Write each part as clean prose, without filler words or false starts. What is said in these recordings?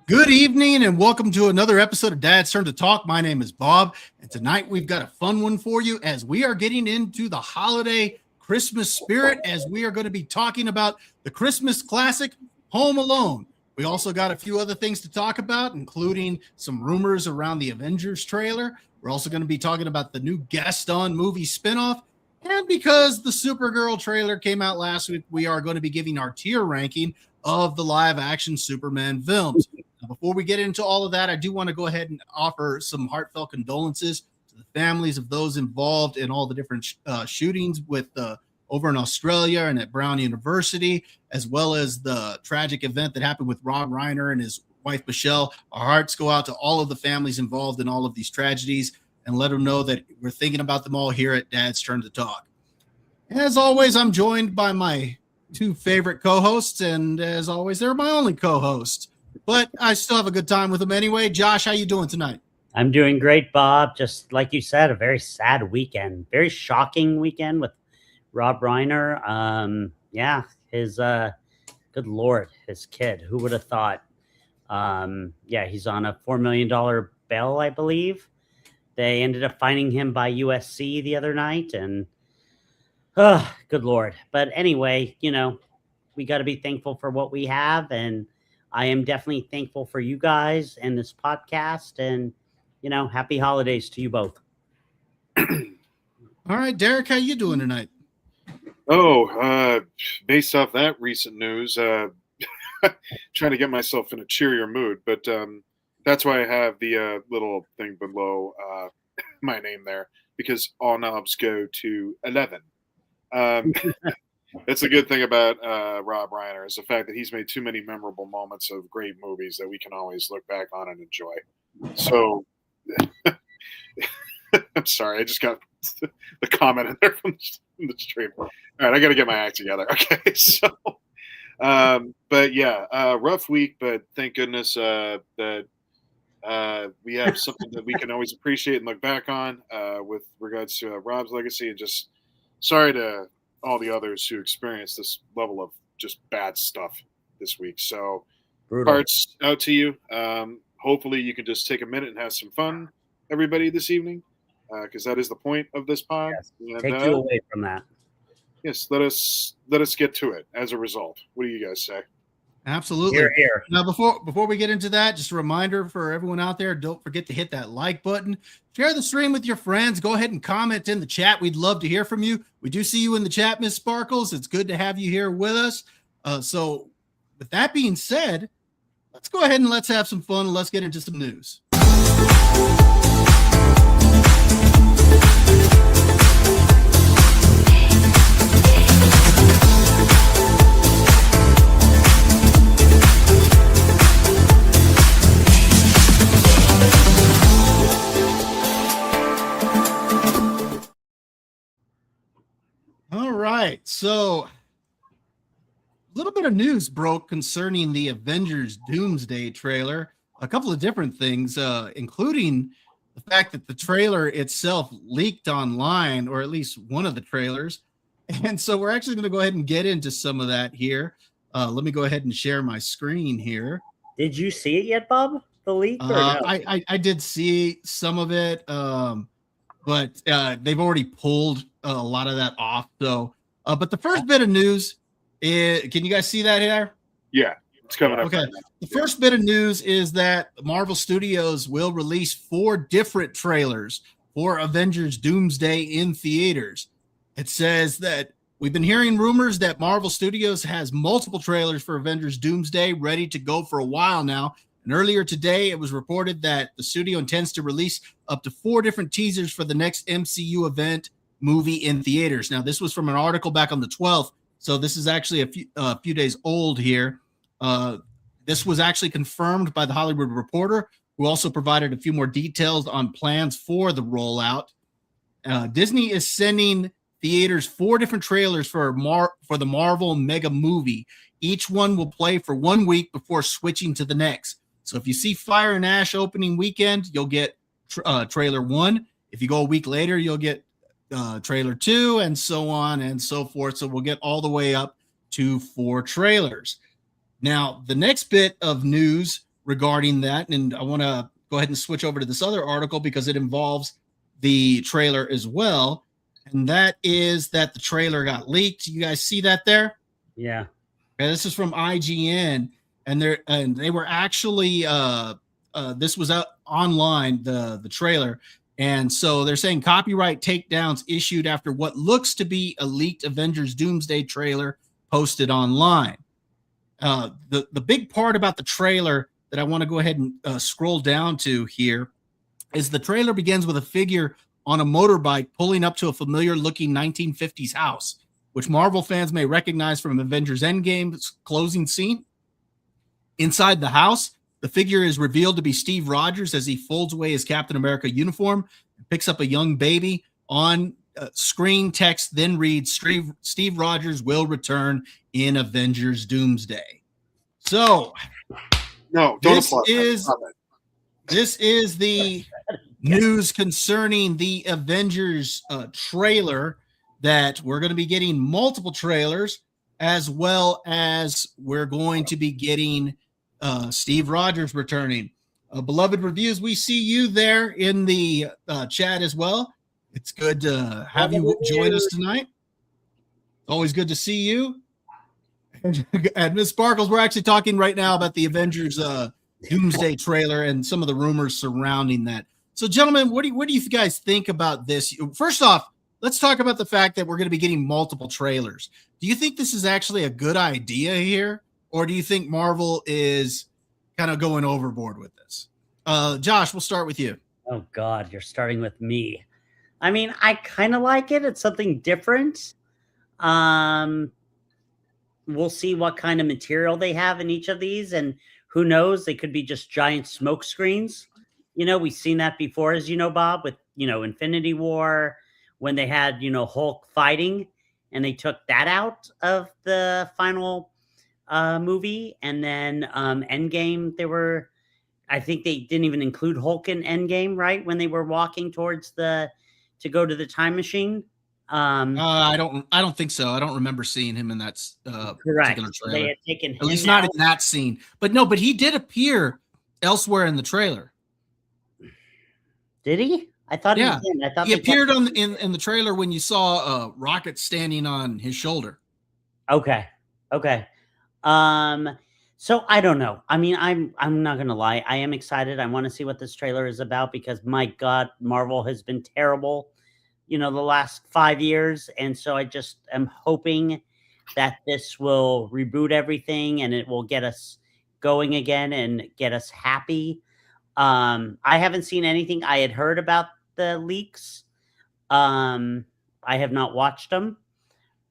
Good evening and welcome to another episode of Dad's Turn to Talk. My name is Bob, and tonight we've got a fun one for you as we are getting into the holiday Christmas spirit as we are going to be talking about the Christmas classic Home Alone. We also got a few other things to talk about, including some rumors around the Avengers trailer. We're also going to be talking about the new Gaston movie spinoff. And because the Supergirl trailer came out last week, we are going to be giving our tier ranking of the live action Superman films. Before we get into all of that, I do want to go ahead and offer some heartfelt condolences to the families of those involved in all the different shootings with over in Australia and at Brown University, as well as the tragic event that happened with Rob Reiner and his wife, Michelle. Our hearts go out to all of the families involved in all of these tragedies and let them know that we're thinking about them all here at Dad's Turn to Talk. As always, I'm joined by my two favorite co-hosts, and as always, they're my only co-hosts. But I still have a good time with them anyway. Josh, how you doing tonight? I'm doing great, Bob. Just like you said, a very sad weekend, very shocking weekend with Rob Reiner. His good Lord, his kid. Who would have thought? He's on a $4 million bail, I believe. They ended up finding him by USC the other night, and good Lord. But anyway, we got to be thankful for what we have, and I am definitely thankful for you guys and this podcast, and, happy holidays to you both. All right, Derek, how you doing tonight? Based off that recent news, trying to get myself in a cheerier mood, but that's why I have the little thing below my name there, because all knobs go to 11. That's a good thing about Rob Reiner, is the fact that he's made too many memorable moments of great movies that we can always look back on and enjoy. So, I'm sorry, I just got the comment in there from the stream. All right, I got to get my act together. Okay, so, rough week, but thank goodness that we have something that we can always appreciate and look back on with regards to Rob's legacy, and just sorry to all the others who experienced this level of just bad stuff this week. So brutal. Hearts out to you. Hopefully you can just take a minute and have some fun, everybody, this evening, because that is the point of this pod. Yes. And, take you away from that. Yes, let us get to it as a result. What do you guys say? Absolutely. Here. Now, before we get into that, just a reminder for everyone out there, don't forget to hit that like button. Share the stream with your friends. Go ahead and comment in the chat. We'd love to hear from you. We do see you in the chat, Miss Sparkles. It's good to have you here with us. So with that being said, let's go ahead and let's have some fun, and let's get into some news. All right, so a little bit of news broke concerning the Avengers Doomsday trailer. A couple of different things, including the fact that the trailer itself leaked online, or at least one of the trailers. And so we're actually going to go ahead and get into some of that here. Let me go ahead and share my screen here. Did you see it yet, Bob? The leak? Or no? I did see some of it, but they've already pulled a lot of that off. So, but the first bit of news is, can you guys see that here? Yeah, it's coming up. Okay. Right now. The first bit of news is that Marvel Studios will release 4 different trailers for Avengers Doomsday in theaters. It says that we've been hearing rumors that Marvel Studios has multiple trailers for Avengers Doomsday ready to go for a while now. And earlier today, it was reported that the studio intends to release up to 4 different teasers for the next MCU event movie in theaters. Now, this was from an article back on the 12th, so this is actually a few days old here. This was actually confirmed by the Hollywood Reporter, who also provided a few more details on plans for the rollout. Disney is sending theaters 4 different trailers for the Marvel mega movie. Each one will play for 1 week before switching to the next. So if you see Fire and Ash opening weekend, you'll get trailer 1. If you go a week later, you'll get trailer 2, and so on and so forth. So we'll get all the way up to 4 trailers. Now, the next bit of news regarding that, and I want to go ahead and switch over to this other article because it involves the trailer as well, and that is that the trailer got leaked. You guys see that there? Yeah. Okay, this is from IGN, and they were actually this was out online, the trailer, and so they're saying copyright takedowns issued after what looks to be a leaked Avengers Doomsday trailer posted online. The big part about the trailer that I want to go ahead and scroll down to here is the trailer begins with a figure on a motorbike pulling up to a familiar looking 1950s house, which Marvel fans may recognize from Avengers Endgame's closing scene. Inside the house, the figure is revealed to be Steve Rogers as he folds away his Captain America uniform and picks up a young baby. On screen text then reads, Steve Rogers will return in Avengers Doomsday. So, no, don't this is the news concerning the Avengers trailer, that we're going to be getting multiple trailers, as well as we're going to be getting Steve Rogers returning. Beloved Reviews, we see you there in the chat as well. It's good to have you join us tonight. Always good to see you. And Ms. Sparkles, we're actually talking right now about the Avengers Doomsday trailer and some of the rumors surrounding that. So, gentlemen, what do you guys think about this? First off, let's talk about the fact that we're going to be getting multiple trailers. Do you think this is actually a good idea here, or do you think Marvel is kind of going overboard with this? Josh, we'll start with you. Oh, God, you're starting with me. I mean, I kind of like it. It's something different. We'll see what kind of material they have in each of these, and who knows, they could be just giant smoke screens. You know, we've seen that before, as you know, Bob, with, Infinity War, when they had, Hulk fighting, and they took that out of the final movie. And then Endgame, I think they didn't even include Hulk in Endgame, right? When they were walking towards to go to the time machine. I don't think so. I don't remember seeing him in that particular trailer. They had taken him at least not in that scene. But no, he did appear elsewhere in the trailer. Did he? I thought he was in. I thought he appeared in the trailer when you saw Rocket standing on his shoulder. Okay. So I don't know. I mean, I'm not gonna lie. I am excited. I want to see what this trailer is about, because my God, Marvel has been terrible, the last 5 years. And so I just am hoping that this will reboot everything and it will get us going again and get us happy. I haven't seen anything. I had heard about the leaks. I have not watched them.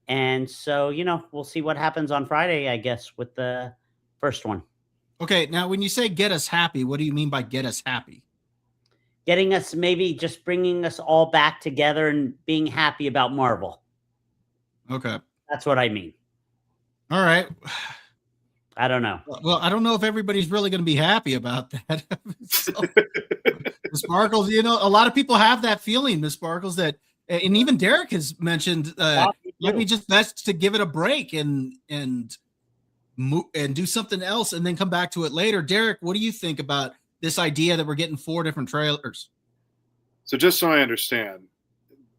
And so, we'll see what happens on Friday, I guess, with the first one. Okay. Now, when you say get us happy, what do you mean by get us happy? Getting us, maybe just bringing us all back together and being happy about Marvel. Okay. That's what I mean. All right. I don't know. Well, I don't know if everybody's really going to be happy about that. So, Ms. Sparkles, a lot of people have that feeling, Ms. Sparkles, that, and even Derek has mentioned, might be just best to give it a break and do something else and then come back to it later. Derek, what do you think about this idea that we're getting 4 different trailers? So just so I understand,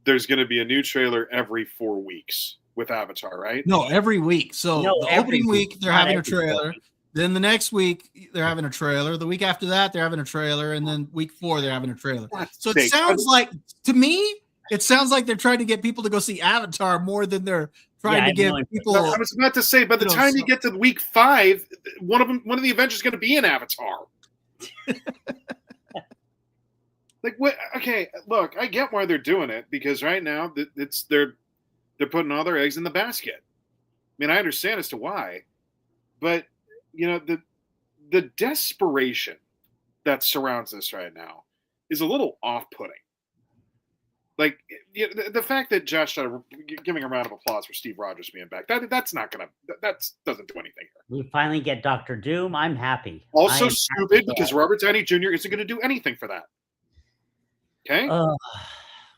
there's going to be a new trailer every 4 weeks with Avatar, right? No, every week. So the opening week, they're having a trailer. Week. Then the next week, they're having a trailer. The week after that, they're having a trailer. And then week 4, they're having a trailer. So it sounds like, to me, they're trying to get people to go see Avatar more than they're trying to get people. I was about to say, by the time you get to week 5, one of the Avengers is going to be in Avatar. Like what? Okay, look, I get why they're doing it, because right now they're putting all their eggs in the basket. I mean, I understand as to why, but the desperation that surrounds this right now is a little off-putting. Like the fact that Josh giving a round of applause for Steve Rogers being back, that doesn't do anything here. We finally get Dr. Doom. I'm happy. Also stupid because Robert Downey Jr. isn't going to do anything for that. Okay,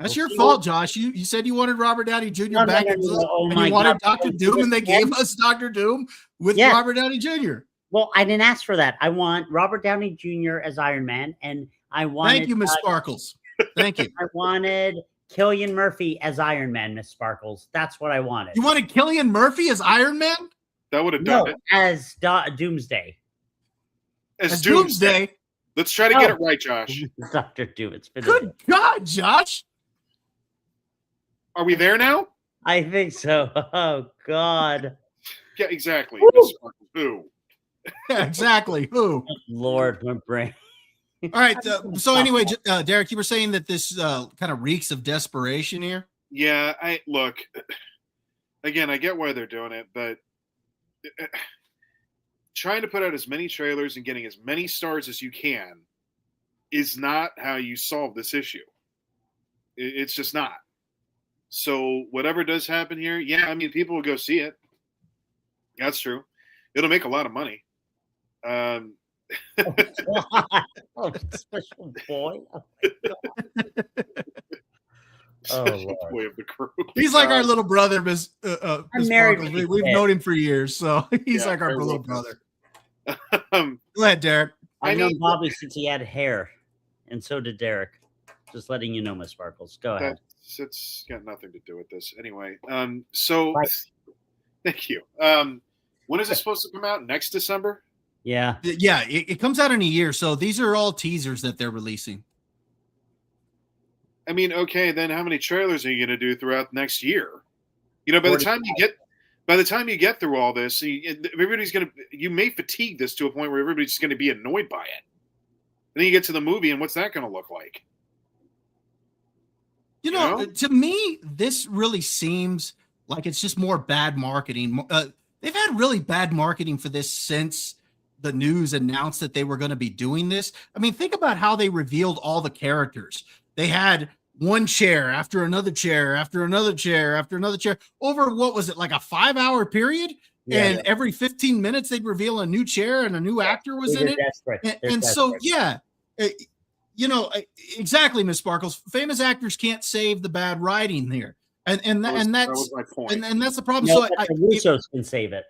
that's your fault, Josh. You said you wanted Robert Downey Jr. back, and you wanted Dr. Doom, and they gave us Dr. Doom with Robert Downey Jr. Well, I didn't ask for that. I want Robert Downey Jr. as Iron Man, and I wanted. Thank you, Miss Sparkles. Thank you. I wanted Cillian Murphy as Iron Man, Miss Sparkles. That's what I wanted. You wanted Cillian Murphy as Iron Man? That would have done it. As Doomsday. As Doomsday. Let's try to get it right, Josh. Dr. Doom. It's been good God, Josh. Are we there now? I think so. Oh God. Yeah, exactly. Who? Yeah, exactly. Who? Lord, my brain. All right. So anyway, Derek, you were saying that this kind of reeks of desperation here. Yeah. Look. Again, I get why they're doing it, but trying to put out as many trailers and getting as many stars as you can is not how you solve this issue. It's just not. So whatever does happen here, yeah, I mean, people will go see it. That's true. It'll make a lot of money. Oh, special boy. Oh, Lord. Boy of the crew. He's like our little brother, Miss married. We've known him for years, so he's like our little brother. Go ahead, Derek. I've known Bobby since he had hair, and so did Derek. Just letting you know, Miss Sparkles. Go ahead. It's got nothing to do with this. Anyway, so thank you. When is it supposed to come out? Next December? Yeah. Yeah, it comes out in a year, so these are all teasers that they're releasing. I mean, okay, then how many trailers are you going to do throughout next year? You know, by the time you get through all this, you may fatigue this to a point where everybody's going to be annoyed by it. And then you get to the movie, and what's that going to look like? You know, to me, this really seems like it's just more bad marketing. They've had really bad marketing for this since the news announced that they were going to be doing this. I mean, think about how they revealed all the characters. They had one chair after another chair after another chair after another chair over, what was it, like a 5-hour period? Yeah. And every 15 minutes they'd reveal a new chair and a new actor was in it. And so, yeah, you know, exactly, Miss Sparkles. Famous actors can't save the bad writing here. And that's my point. And that's the problem. No, so the Russos can save it.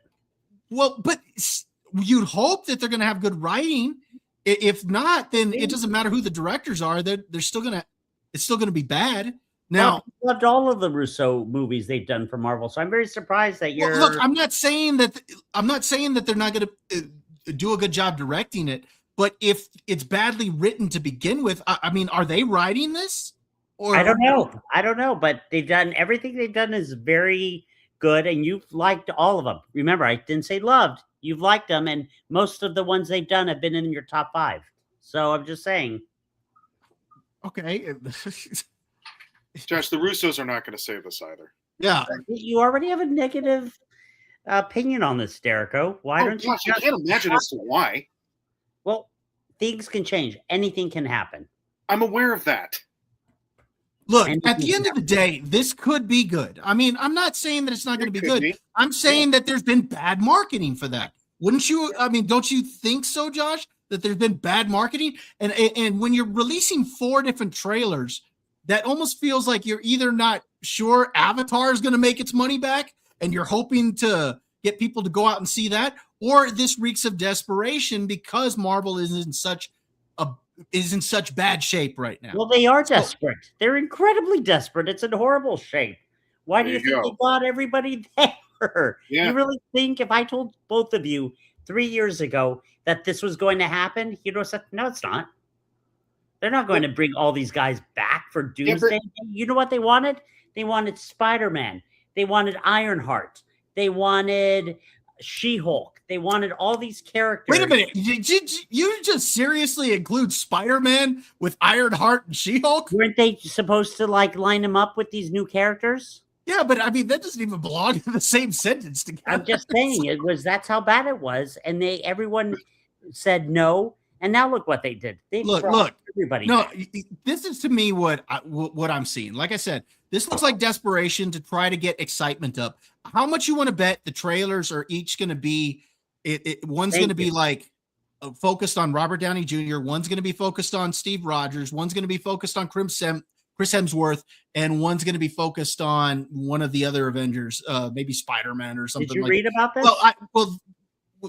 Well, but you'd hope that they're going to have good writing. If not, then it doesn't matter who the directors are. It's still going to be bad. Now, I loved all of the Russo movies they've done for Marvel, so I'm very surprised that you're. Well, look, I'm not saying that they're not going to do a good job directing it, but if it's badly written to begin with, I mean, are they writing this? Or I don't know, but everything they've done is very good, and you've liked all of them. Remember, I didn't say loved. You've liked them, and most of the ones they've done have been in your top 5. So I'm just saying. Okay. Josh, the Russos are not going to save us either. Yeah. You already have a negative opinion on this, Derrico. Why don't you? Gosh, I can't imagine as to why. Well, things can change. Anything can happen. I'm aware of that. Look, at the end of the day, this could be good. I mean, I'm not saying that it's not going to be good. I'm saying that there's been bad marketing for that. Wouldn't you? I mean, don't you think so, Josh, that there's been bad marketing? And when you're releasing 4 different trailers, that almost feels like you're either not sure Avatar is going to make its money back and you're hoping to get people to go out and see that, or this reeks of desperation because Marvel is in such bad shape right now. Well, they are desperate. They're incredibly desperate. It's in horrible shape. Why do you think they got everybody there? Yeah. You really think if I told both of you 3 years ago that this was going to happen, you'd have said, no, it's not. They're not going to bring all these guys back for Doomsday. You know what they wanted? They wanted Spider-Man. They wanted Ironheart. They wanted She-Hulk. They wanted all these characters. Wait a minute. Did you just seriously include Spider-Man with Ironheart and She-Hulk? Weren't they supposed to line them up with these new characters? Yeah, but I mean, that doesn't even belong in the same sentence together. I'm just saying that's how bad it was. And everyone said no, and now look what they did. They Look. everybody. No, back. this is to me what I'm seeing. Like I said, this looks like desperation to try to get excitement up. How much you want to bet the trailers are each going to be? One's going to be like focused on Robert Downey Jr. One's going to be focused on Steve Rogers. One's going to be focused on Chris Hemsworth, and one's going to be focused on one of the other Avengers, maybe Spider-Man or something. Did you like read that. about this? Well,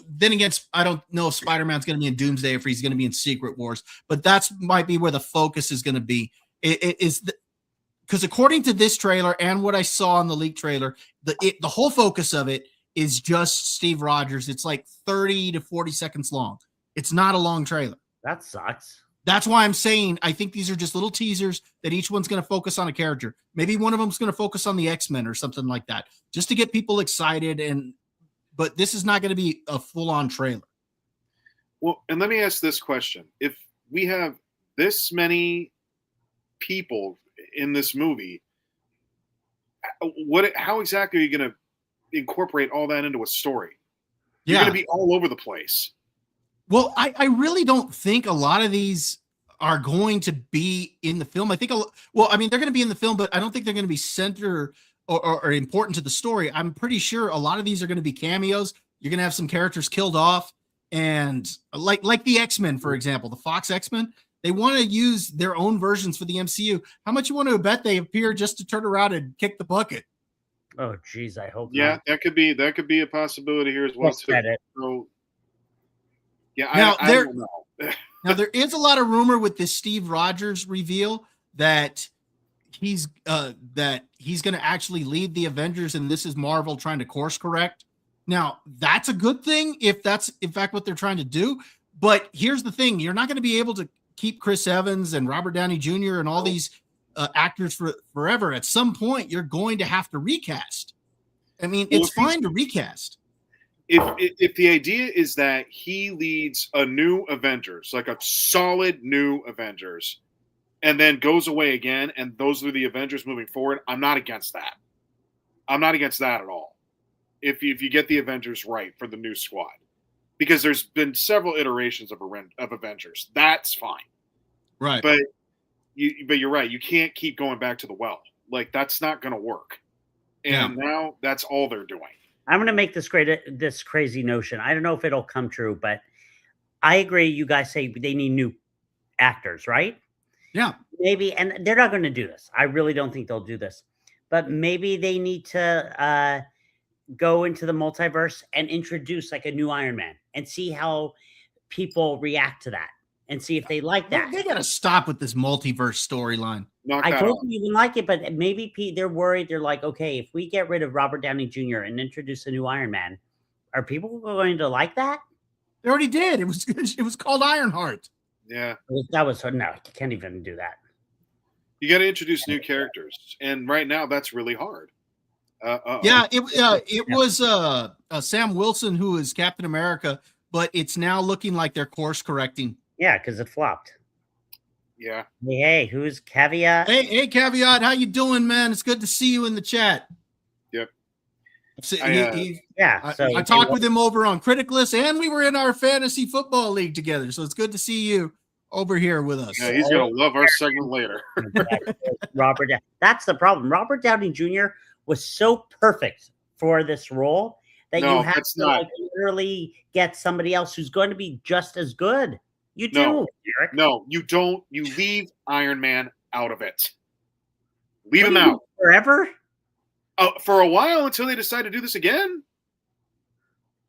then again, I don't know if Spider-Man's going to be in Doomsday, if he's going to be in Secret Wars, but that's might be where the focus is going to be. Because according to this trailer and what I saw in the leak trailer, the whole focus of it is just Steve Rogers. It's like 30 to 40 seconds long. It's not a long trailer. That sucks. That's why I'm saying I think these are just little teasers that each one's going to focus on a character. Maybe one of them's going to focus on the X-Men or something like that, just to get people excited. But this is not going to be a full-on trailer. Well, and let me ask this question. If we have this many people in this movie, how exactly are you going to incorporate all that into a story? You're going to be all over the place. Well, I really don't think a lot of these are going to be in the film. I think, I mean, they're going to be in the film, but I don't think they're going to be center or important to the story. I'm pretty sure a lot of these are going to be cameos. You're going to have some characters killed off, and like the X-Men, for example, the Fox X-Men, they want to use their own versions for the MCU. How much you want to bet they appear just to turn around and kick the bucket? Oh, geez, I hope. Yeah, not. that could be a possibility here as well too. So, yeah, I don't know. Now there is a lot of rumor with this Steve Rogers reveal that he's going to actually lead the Avengers, and this is Marvel trying to course correct. Now that's a good thing if that's in fact what they're trying to do. But here's the thing: you're not going to be able to keep Chris Evans and Robert Downey Jr. and all these actors for forever. At some point, you're going to have to recast. I mean, it's fine to recast. If the idea is that he leads a new Avengers, like a solid new Avengers, and then goes away again, and those are the Avengers moving forward, I'm not against that. I'm not against that at all. If you get the Avengers right for the new squad, because there's been several iterations of Avengers, that's fine. Right. But you're right. You can't keep going back to the well. Like, that's not going to work. And now that's all they're doing. I'm going to make this crazy notion. I don't know if it'll come true, but I agree. You guys say they need new actors, right? Yeah. Maybe, and they're not going to do this. I really don't think they'll do this. But maybe they need to go into the multiverse and introduce like a new Iron Man and see how people react to that and see if they like that. They got to stop with this multiverse storyline. I don't even like it, but maybe they're worried. They're like, okay, if we get rid of Robert Downey Jr. and introduce a new Iron Man, are people going to like that? They already did. It was called Ironheart. Yeah. That was, no, you can't even do that. You got to introduce new characters. And right now that's really hard. Yeah, it was Sam Wilson who is Captain America, but it's now looking like they're course correcting. Yeah, because it flopped. Yeah. Hey, who's Caveat? Hey, Caveat, how you doing, man? It's good to see you in the chat. Yep. I talked with him over on Criticless, and we were in our fantasy football league together. So it's good to see you over here with us. Yeah, he's gonna love our segment later. That's the problem. Robert Downey Jr. was so perfect for this role that you have to literally get somebody else who's going to be just as good. You do, Eric. No, you don't. You leave Iron Man out of it. Leave him out. Forever? For a while until they decide to do this again.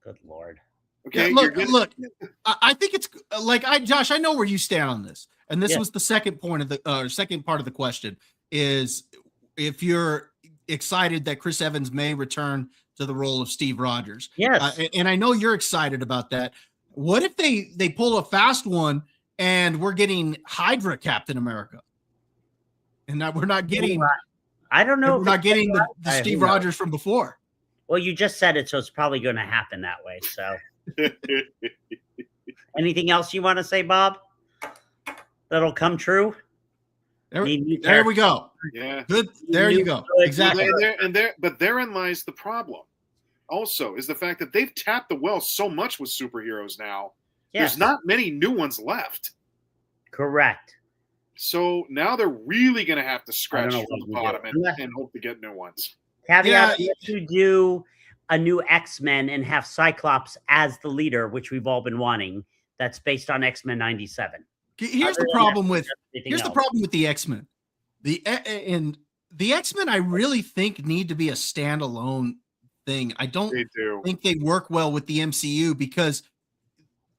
Good Lord. Okay. Yeah, look. I think it's like Josh. I know where you stand on this, and this was the second point of the second part of the question is if you're excited that Chris Evans may return to the role of Steve Rogers. Yes, and I know you're excited about that. What if they pull a fast one and we're getting Hydra Captain America, and that we're not getting? I don't know. We're not getting the Steve Rogers from before. Well, you just said it, so it's probably going to happen that way. So, anything else you want to say, Bob? That'll come true. There we go. Yeah. Good. There you go. Exactly. But therein lies the problem. Also, is the fact that they've tapped the well so much with superheroes now Yes. There's not many new ones left. Correct. So now they're really going to have to scratch know from what the you bottom do. and hope to get new ones. Caveat, if you do a new X-Men and have Cyclops as the leader, which we've all been wanting, that's based on X-Men 97. Here's the problem with the X-Men. The X-Men, I really think, need to be a standalone thing. I don't think they work well with the MCU, because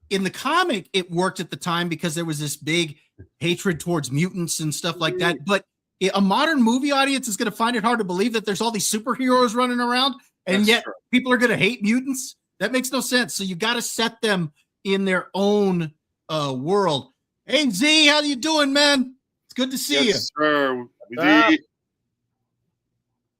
in the comic it worked at the time because there was this big hatred towards mutants and stuff like that. But a modern movie audience is going to find it hard to believe that there's all these superheroes running around, and yet people are going to hate mutants. That makes no sense. So you got to set them in their own world. Hey Z, how you doing, man? It's good to see you. Sir.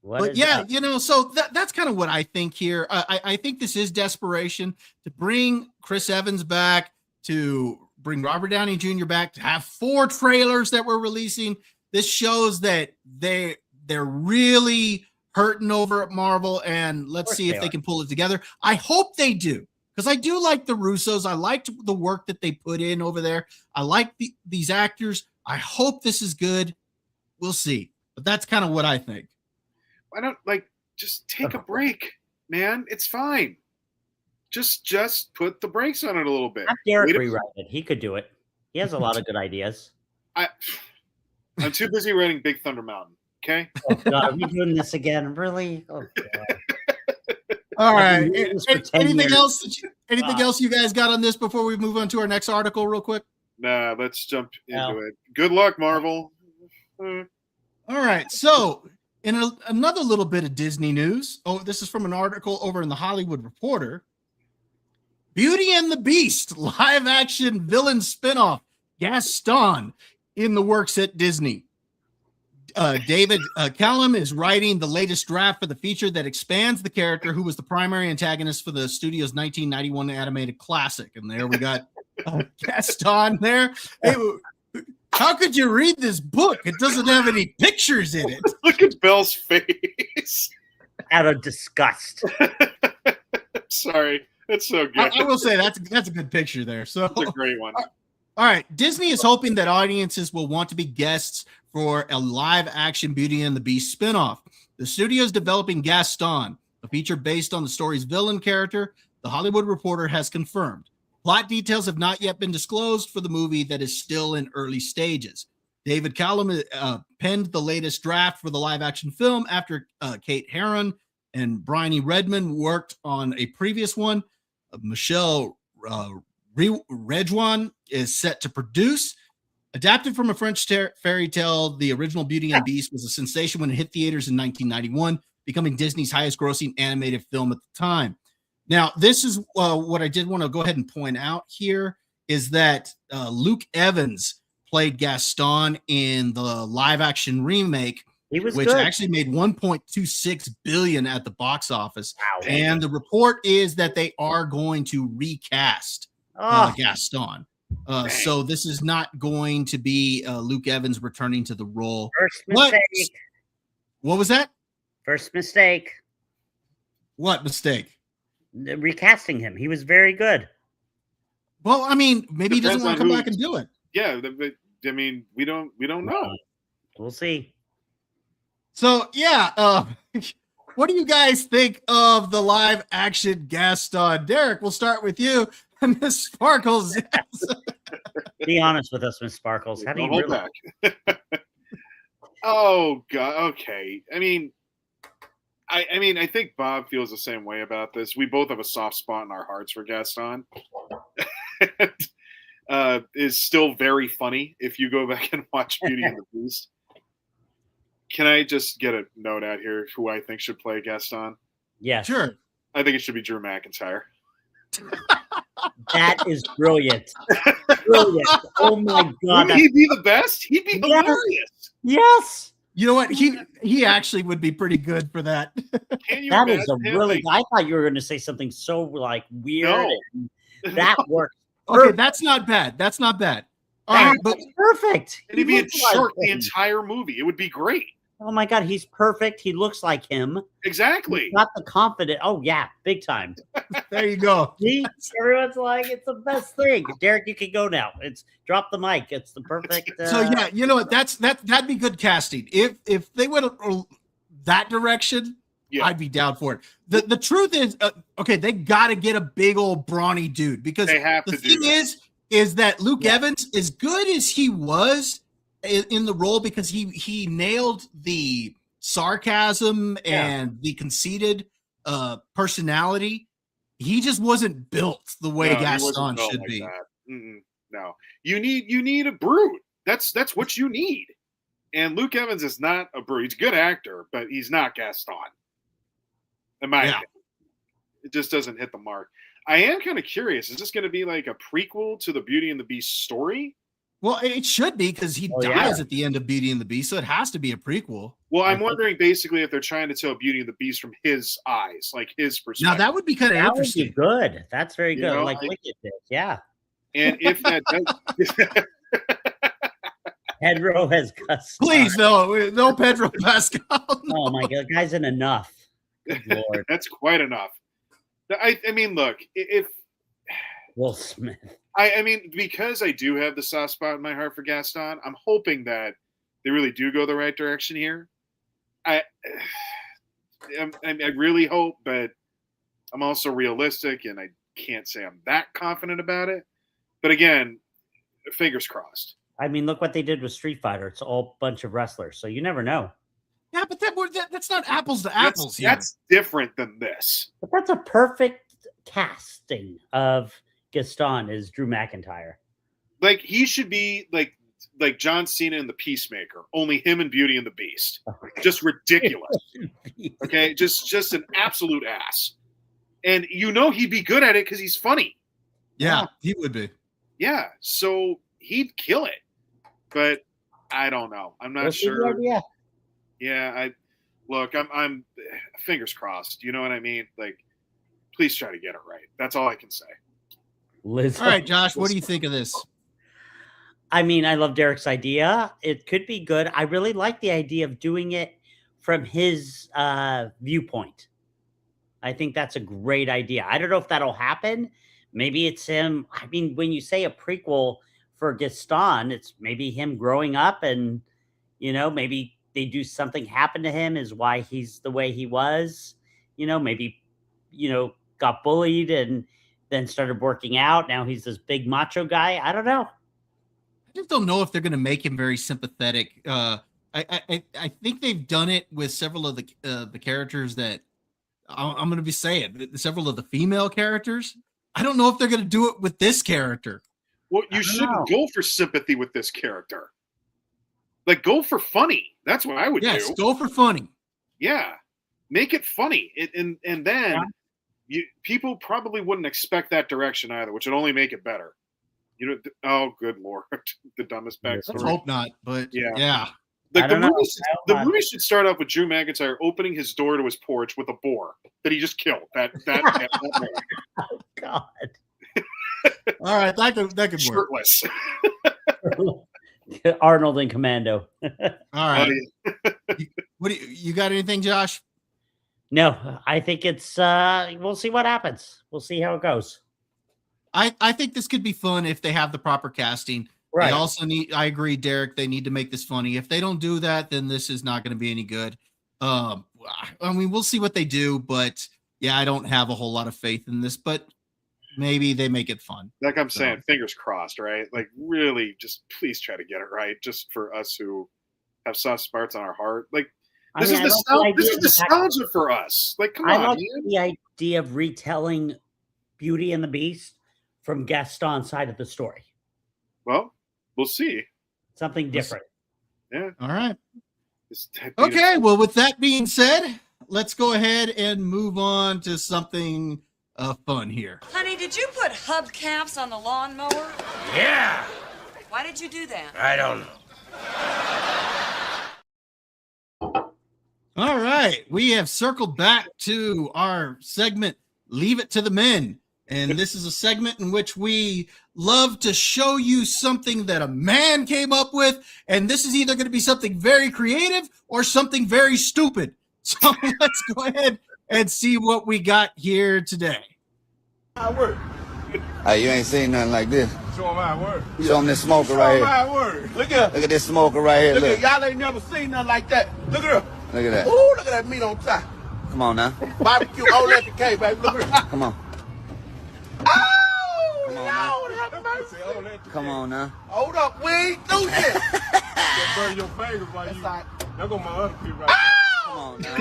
But yeah, so that's kind of what I think here. I think this is desperation to bring Chris Evans back, to bring Robert Downey Jr. back, to have 4 trailers that we're releasing. This shows that they're really hurting over at Marvel, and let's see if they can pull it together. I hope they do, because I do like the Russos. I liked the work that they put in over there. I like these actors. I hope this is good. We'll see. But that's kind of what I think. Why don't just take a break, man? It's fine. Just put the brakes on it a little bit. Have Derek rewrite it. He could do it. He has a lot of good ideas. I'm too busy writing Big Thunder Mountain. Okay. Oh God, are we doing this again? Really? Oh God. All right. Anything else? Anything else you guys got on this before we move on to our next article, real quick? Nah, let's jump into it. Good luck, Marvel. All right. So, in another little bit of Disney news, this is from an article over in the Hollywood Reporter. Beauty and the Beast live-action villain spinoff, Gaston, in the works at Disney. David Callum is writing the latest draft for the feature that expands the character who was the primary antagonist for the studio's 1991 animated classic. And there we got Gaston there. Hey, how could you read this book? It doesn't have any pictures in it. Look at Belle's face. Out of disgust. Sorry. That's so good. I will say that's a good picture there. So it's a great one. All right. Disney is hoping that audiences will want to be guests for a live-action Beauty and the Beast spinoff. The studio is developing Gaston, a feature based on the story's villain character. The Hollywood Reporter has confirmed. Plot details have not yet been disclosed for the movie that is still in early stages. David Callum penned the latest draft for the live-action film after Kate Herron and Bryony Redmond worked on a previous one. Michelle Rejwan is set to produce. Adapted from a French fairy tale, the original Beauty and the Beast was a sensation when it hit theaters in 1991, becoming Disney's highest-grossing animated film at the time. Now, this is what I did want to go ahead and point out here is that Luke Evans played Gaston in the live-action remake, which actually made $1.26 billion at the box office. Wow. And the report is that they are going to recast Gaston. So this is not going to be Luke Evans returning to the role. First mistake. What was that? First mistake. What mistake? Recasting him. He was very good. Well, I mean, maybe he doesn't want to come back and do it. Yeah, I mean, we don't know. We'll see. So yeah, what do you guys think of the live action Gaston? Derek, we'll start with you. And Miss Sparkles. Be honest with us, Miss Sparkles. How do you hold back? Oh God. Okay. I mean, I think Bob feels the same way about this. We both have a soft spot in our hearts for Gaston. Is still very funny if you go back and watch Beauty and the Beast. Can I just get a note out here who I think should play Gaston? Yeah, sure. I think it should be Drew McIntyre. That is brilliant. Brilliant. Oh my God. Would he be the best? He'd be hilarious. Yes. You know what? He actually would be pretty good for that. That is a really. I thought you were going to say something so like weird. No. That works. Okay, that's not bad. That's not bad. All right, but perfect. And he'd be a shark the entire movie. It would be great. Oh my God, he's perfect. He looks like him. Exactly. He's got the confidence. Oh yeah, big time. There you go. See, everyone's like, it's the best thing. Derek, you can go now. It's drop the mic. It's the perfect. So yeah, you know what? That'd be good casting. If they went that direction, Yeah. I'd be down for it. The truth is, okay, they got to get a big old brawny dude because They have the to do thing that. is that Luke Evans, as good as he was in the role, because he nailed the sarcasm and the conceited personality, he just wasn't built the way No, he wasn't Gaston built should like be. that. No, you need a brute. That's what you need. And Luke Evans is not a brute. He's a good actor, but he's not Gaston. In my opinion, it just doesn't hit the mark. I am kind of curious. Is this going to be like a prequel to the Beauty and the Beast story? Well, it should be because he dies at the end of Beauty and the Beast, so it has to be a prequel. Well, I'm wondering basically if they're trying to tell Beauty and the Beast from his eyes, like his perspective. Now that would be kind of interesting. Would be good. That's very good. know, like Wicked did. Yeah. And if that does, Pedro has Gaston. Please, no Pedro Pascal. No. Oh my God, guy's in enough. Good Lord. That's quite enough. I mean, look, if Will Smith. I mean, because I do have the soft spot in my heart for Gaston, I'm hoping that they really do go the right direction here. I really hope, but I'm also realistic, and I can't say I'm that confident about it. But again, fingers crossed. I mean, look what they did with Street Fighter. It's all a bunch of wrestlers, so you never know. Yeah, but that's not apples to apples. That's different than this. But that's a perfect casting of Gaston as Drew McIntyre. Like he should be like John Cena and the Peacemaker, only him and Beauty and the Beast. Just ridiculous. Okay, just an absolute ass. And you know he'd be good at it because he's funny. Yeah, he would be. Yeah, so he'd kill it. But I don't know. I'm not sure. Yeah, I'm fingers crossed. You know what I mean? Like, please try to get it right. That's all I can say. Liz, all right, Josh, what do you think of this? I mean, I love Derek's idea. It could be good. I really like the idea of doing it from his viewpoint. I think that's a great idea. I don't know if that'll happen. Maybe it's him. I mean, when you say a prequel for Gaston, it's maybe him growing up and, maybe they do something happen to him is why he's the way he was, maybe, got bullied and then started working out. Now he's this big macho guy. I don't know. I just don't know if they're going to make him very sympathetic. I think they've done it with several of the characters that I'm going to be saying, several of the female characters. I don't know if they're going to do it with this character. Well, you shouldn't go for sympathy with this character. Like, go for funny. That's what I would do. Yes, go for funny. Yeah. Make it funny. And then people probably wouldn't expect that direction either, which would only make it better. Oh, good Lord. The dumbest backstory. Let's hope not, but yeah. Like the movie should start off with Drew McIntyre opening his door to his porch with a boar that he just killed. That oh God. All right, that could shirtless. Work. Arnold and Commando. All right. You got anything, Josh? No, I think it's we'll see what happens. We'll see how it goes. I think this could be fun if they have the proper casting. Right. They also I agree, Derek, they need to make this funny. If they don't do that, then this is not going to be any good. I mean, we'll see what they do, but yeah, I don't have a whole lot of faith in this, but maybe they make it fun. Like I'm saying, fingers crossed, right? Like really just please try to get it right just for us who have soft spots on our heart. Like this is nostalgia for us. Like, come on. Like the idea of retelling Beauty and the Beast from Gaston's side of the story. Well, we'll see. Something different. Yeah. All right. Okay. Well, with that being said, let's go ahead and move on to something fun here. Honey, did you put hubcaps on the lawnmower? Yeah. Why did you do that? I don't know. All right. We have circled back to our segment, Leave It to the Men. And this is a segment in which we love to show you something that a man came up with. And this is either going to be something very creative or something very stupid. So let's go ahead and see what we got here today. How it work? Hey, you ain't seen nothing like this. Show them how it work. Show them this smoker Show right them here. how it work. Look at Look at this smoker right here. Look Look. at y'all ain't never seen nothing like that. Look at her. Look at that. Ooh, look at that meat on top. Come on now. Barbecue old at the K, baby. Look at her. Come on. Oh, Come on, Lord have mercy. Come on now. Hold up, we ain't through yet. Burn your fingers while you. That's There go my other feet right Come on now.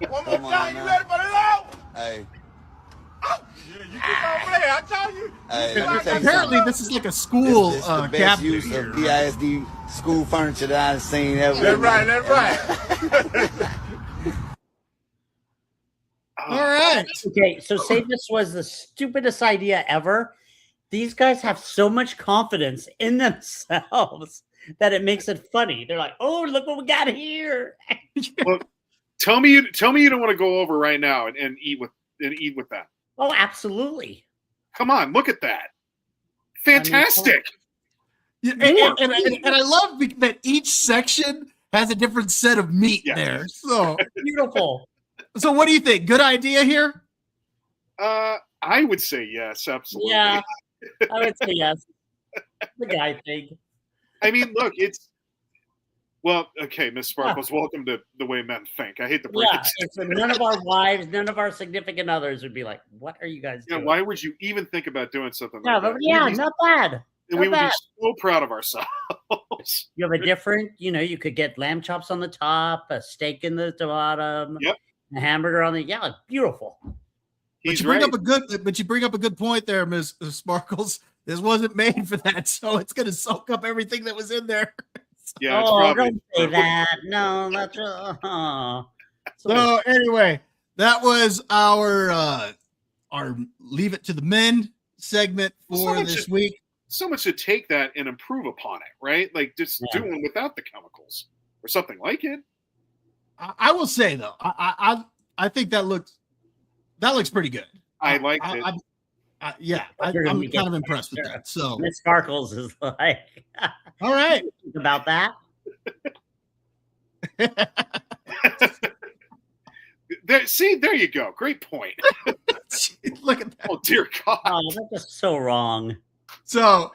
One more Come on time, you now. ready for the low? Hey. Oh, there. Yeah, you keep on playing, I told you. Hey, let me tell you Apparently, something. this is like a school This the best captain use here. of BISD school furniture that I've seen ever. That's right, that's right. All right. Okay, so say this was the stupidest idea ever. These guys have so much confidence in themselves that it makes it funny. They're like, "Oh, look what we got here!" Well, tell me you don't want to go over right now and eat with that. Oh, absolutely. Come on, look at that. Fantastic. Yeah, and I love that each section has a different set of meat Yes. there. So Beautiful. what do you think? Good idea here? I would say yes, absolutely. Yeah, I would say yes. The guy thing. I mean, look, okay, Miss Sparkles, welcome to the way men think. I hate to break Yeah, it to it's none of our wives, none of our significant others would be like, "What are you guys you. doing?" Why would you even think about doing something Yeah, like but that? yeah, not bad. And we would not be bad. so proud of ourselves. You have a different, you could get lamb chops on the top, a steak in the bottom, Yep. a hamburger on the beautiful. He's But you bring right. up a good point there, Ms. Sparkles. This wasn't made for that, so it's going to soak up everything that was in there. Yeah, it's Oh, probably don't say that. No, that's So anyway, that was our Leave It to the Men segment for this week. so much to take that and improve upon it, right? Like just Yeah. doing without the chemicals or something like it. I will say though, I think that looks pretty good. I liked it. I'm kind of impressed with that. So, Miss Sparkles is like, all right. about that. There you go. Great point. Look at that. Oh dear God. Oh, that's just so wrong. So,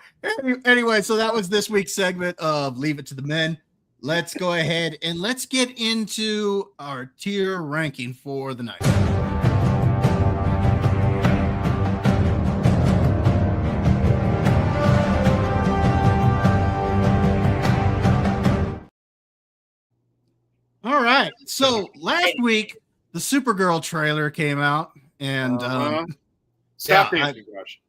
anyway, so that was this week's segment of Leave It to the Men. Let's go ahead and let's get into our tier ranking for the night. All right. So last week, the Supergirl trailer came out, and Stop yeah, dancing, Josh.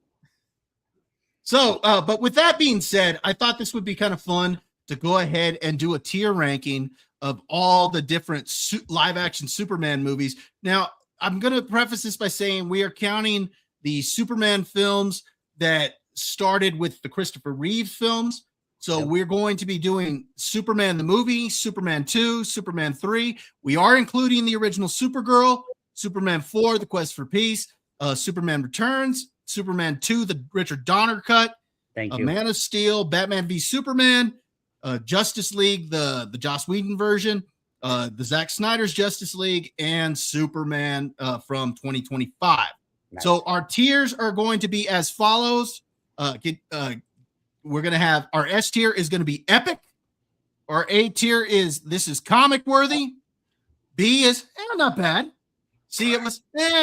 so, but with that being said, I thought this would be kind of fun to go ahead and do a tier ranking of all the different live action Superman movies. Now, I'm going to preface this by saying we are counting the Superman films that started with the Christopher Reeve films. So we're going to be doing Superman the movie, Superman 2, Superman 3. We are including the original Supergirl, Superman 4, The Quest for Peace, Superman Returns, Superman 2, the Richard Donner cut, Thank you. Man of Steel, Batman v Superman, Justice League, the Joss Whedon version, the Zack Snyder's Justice League, and Superman from 2025. Nice. So our tiers are going to be as follows. We're going to have our S tier is going to be epic. Our A tier is this is comic worthy. B is not bad. C it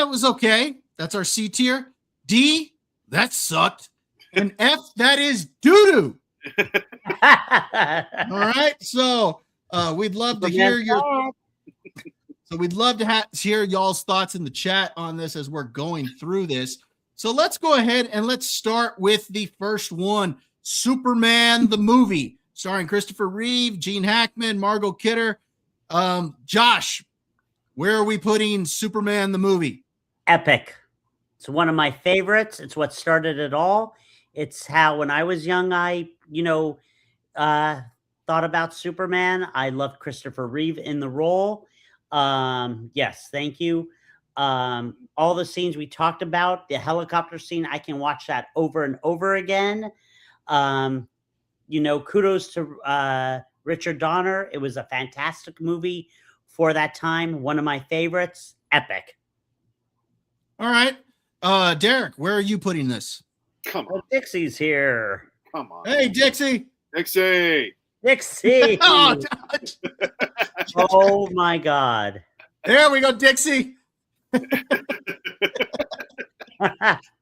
was okay. That's our C tier. D that sucked. And F that is doo-doo. All right. So we'd love to hear hear y'all's thoughts in the chat on this as we're going through this. So let's go ahead and let's start with the first one, Superman the movie, starring Christopher Reeve, Gene Hackman, Margot Kidder. Josh, where are we putting Superman the movie? Epic. It's one of my favorites. It's what started it all. It's how when I was young, I thought about Superman. I loved Christopher Reeve in the role. Yes, thank you. All the scenes we talked about, the helicopter scene, I can watch that over and over again. Kudos to Richard Donner. It was a fantastic movie for that time. One of my favorites. Epic. All right. Derek, where are you putting this? Come on. Oh, Dixie's here. Come on. Hey, Dixie. Dixie. Dixie. Oh, Oh my God. there we go, Dixie.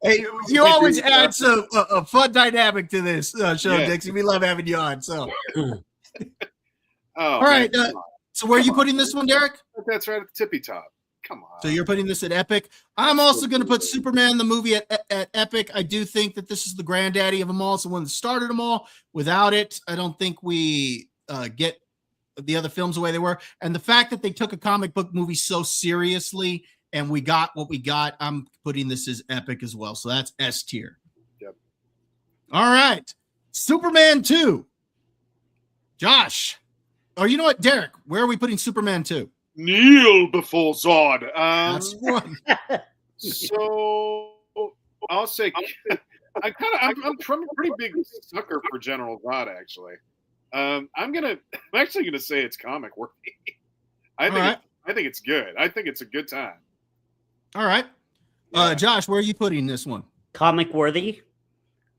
Hey, you always add a fun dynamic to this show, Yeah. Dixie. We love having you on. So, Oh, all right. man, come on. So where are you Come on. putting this one, Derek? That's right at the tippy top. Come on. So you're putting this at Epic. I'm also going to put Superman the movie at Epic. I do think that this is the granddaddy of them all. It's the one that started them all. Without it, I don't think we get the other films the way they were. And the fact that they took a comic book movie so seriously and we got what we got, I'm putting this as Epic as well. So that's S tier. Yep. All right. Superman 2. Josh. Or you know what, Derek, where are we putting Superman 2? Kneel before Zod. That's one. So I'll say I'm a pretty big sucker for General Zod, actually. I'm actually gonna say it's comic worthy. I think it's good. I think it's a good time. All right. Yeah. Josh, where are you putting this one? Comic worthy.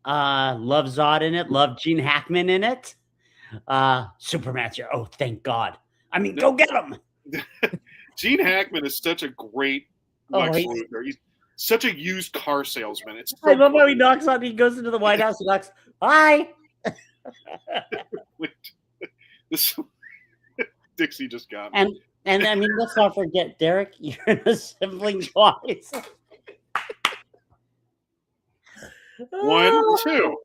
Love Zod in it. Love Gene Hackman in it. Superman's here. Oh, thank God. I mean, go get him. Gene Hackman is such a great Lex Luthor. He's such a used car salesman. It's I love how he knocks on. He goes into the White House. He knocks. Hi. This Dixie just got me. And I mean, let's not forget, Derek. You're in a sibling twice. 1, 2.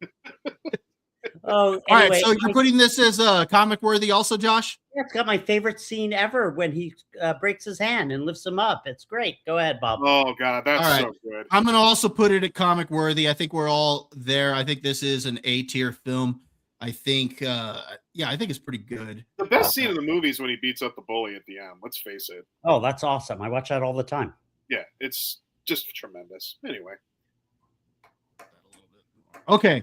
Oh, All anyway, right, so you're putting this as comic worthy also, Josh? it's got my favorite scene ever when he breaks his hand and lifts him up. It's great. Go ahead, Bob. Oh God, that's All right. so good. I'm going to also put it at comic worthy. I think we're all there. I think this is an A tier film. I think, I think it's pretty good. The best scene in the movie is when he beats up the bully at the end. Let's face it. Oh, that's awesome. I watch that all the time. Yeah, it's just tremendous. Anyway. Okay,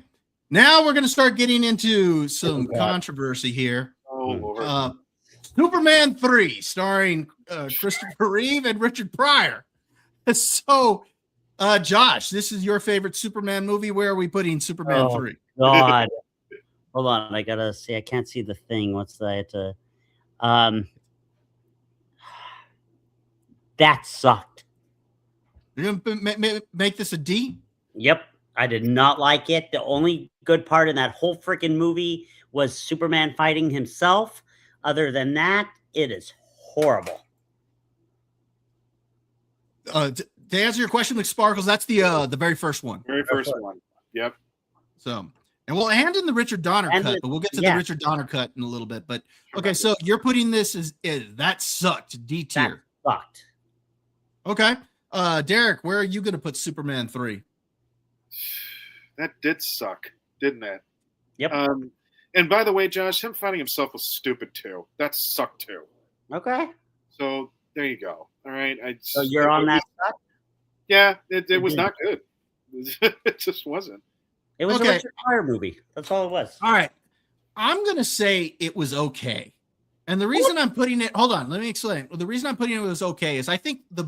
now we're going to start getting into some God. controversy here. Oh Lord. Superman 3, starring Christopher Reeve and Richard Pryor. So, Josh, this is your favorite Superman movie. Where are we putting Superman 3? God. Hold on. I got to see. I can't see the thing. What's that? That sucked. You're going to make this a D? Yep. I did not like it. The only good part in that whole freaking movie was Superman fighting himself. Other than that, it is horrible. To answer your question, McSparkles, that's the very first one. Very first one. Yep. So, and we'll hand in the Richard Donner And cut, the- but we'll get to yeah. the Richard Donner cut in a little bit. But okay, so you're putting this as that sucked, D That tier. sucked. Okay. Derek, where are you going to put Superman 3? That did suck, didn't it? Yep. And by the way, Josh, him fighting himself was stupid too. That sucked too. Okay. So there you go. All right. So you're on that suck? Yeah, it was not good. It just wasn't. It was Okay. a Richard Pryor movie. That's all it was. All right. I'm going to say it was okay. And the reason I'm putting it, hold on, let me explain. The reason I'm putting it was okay is I think the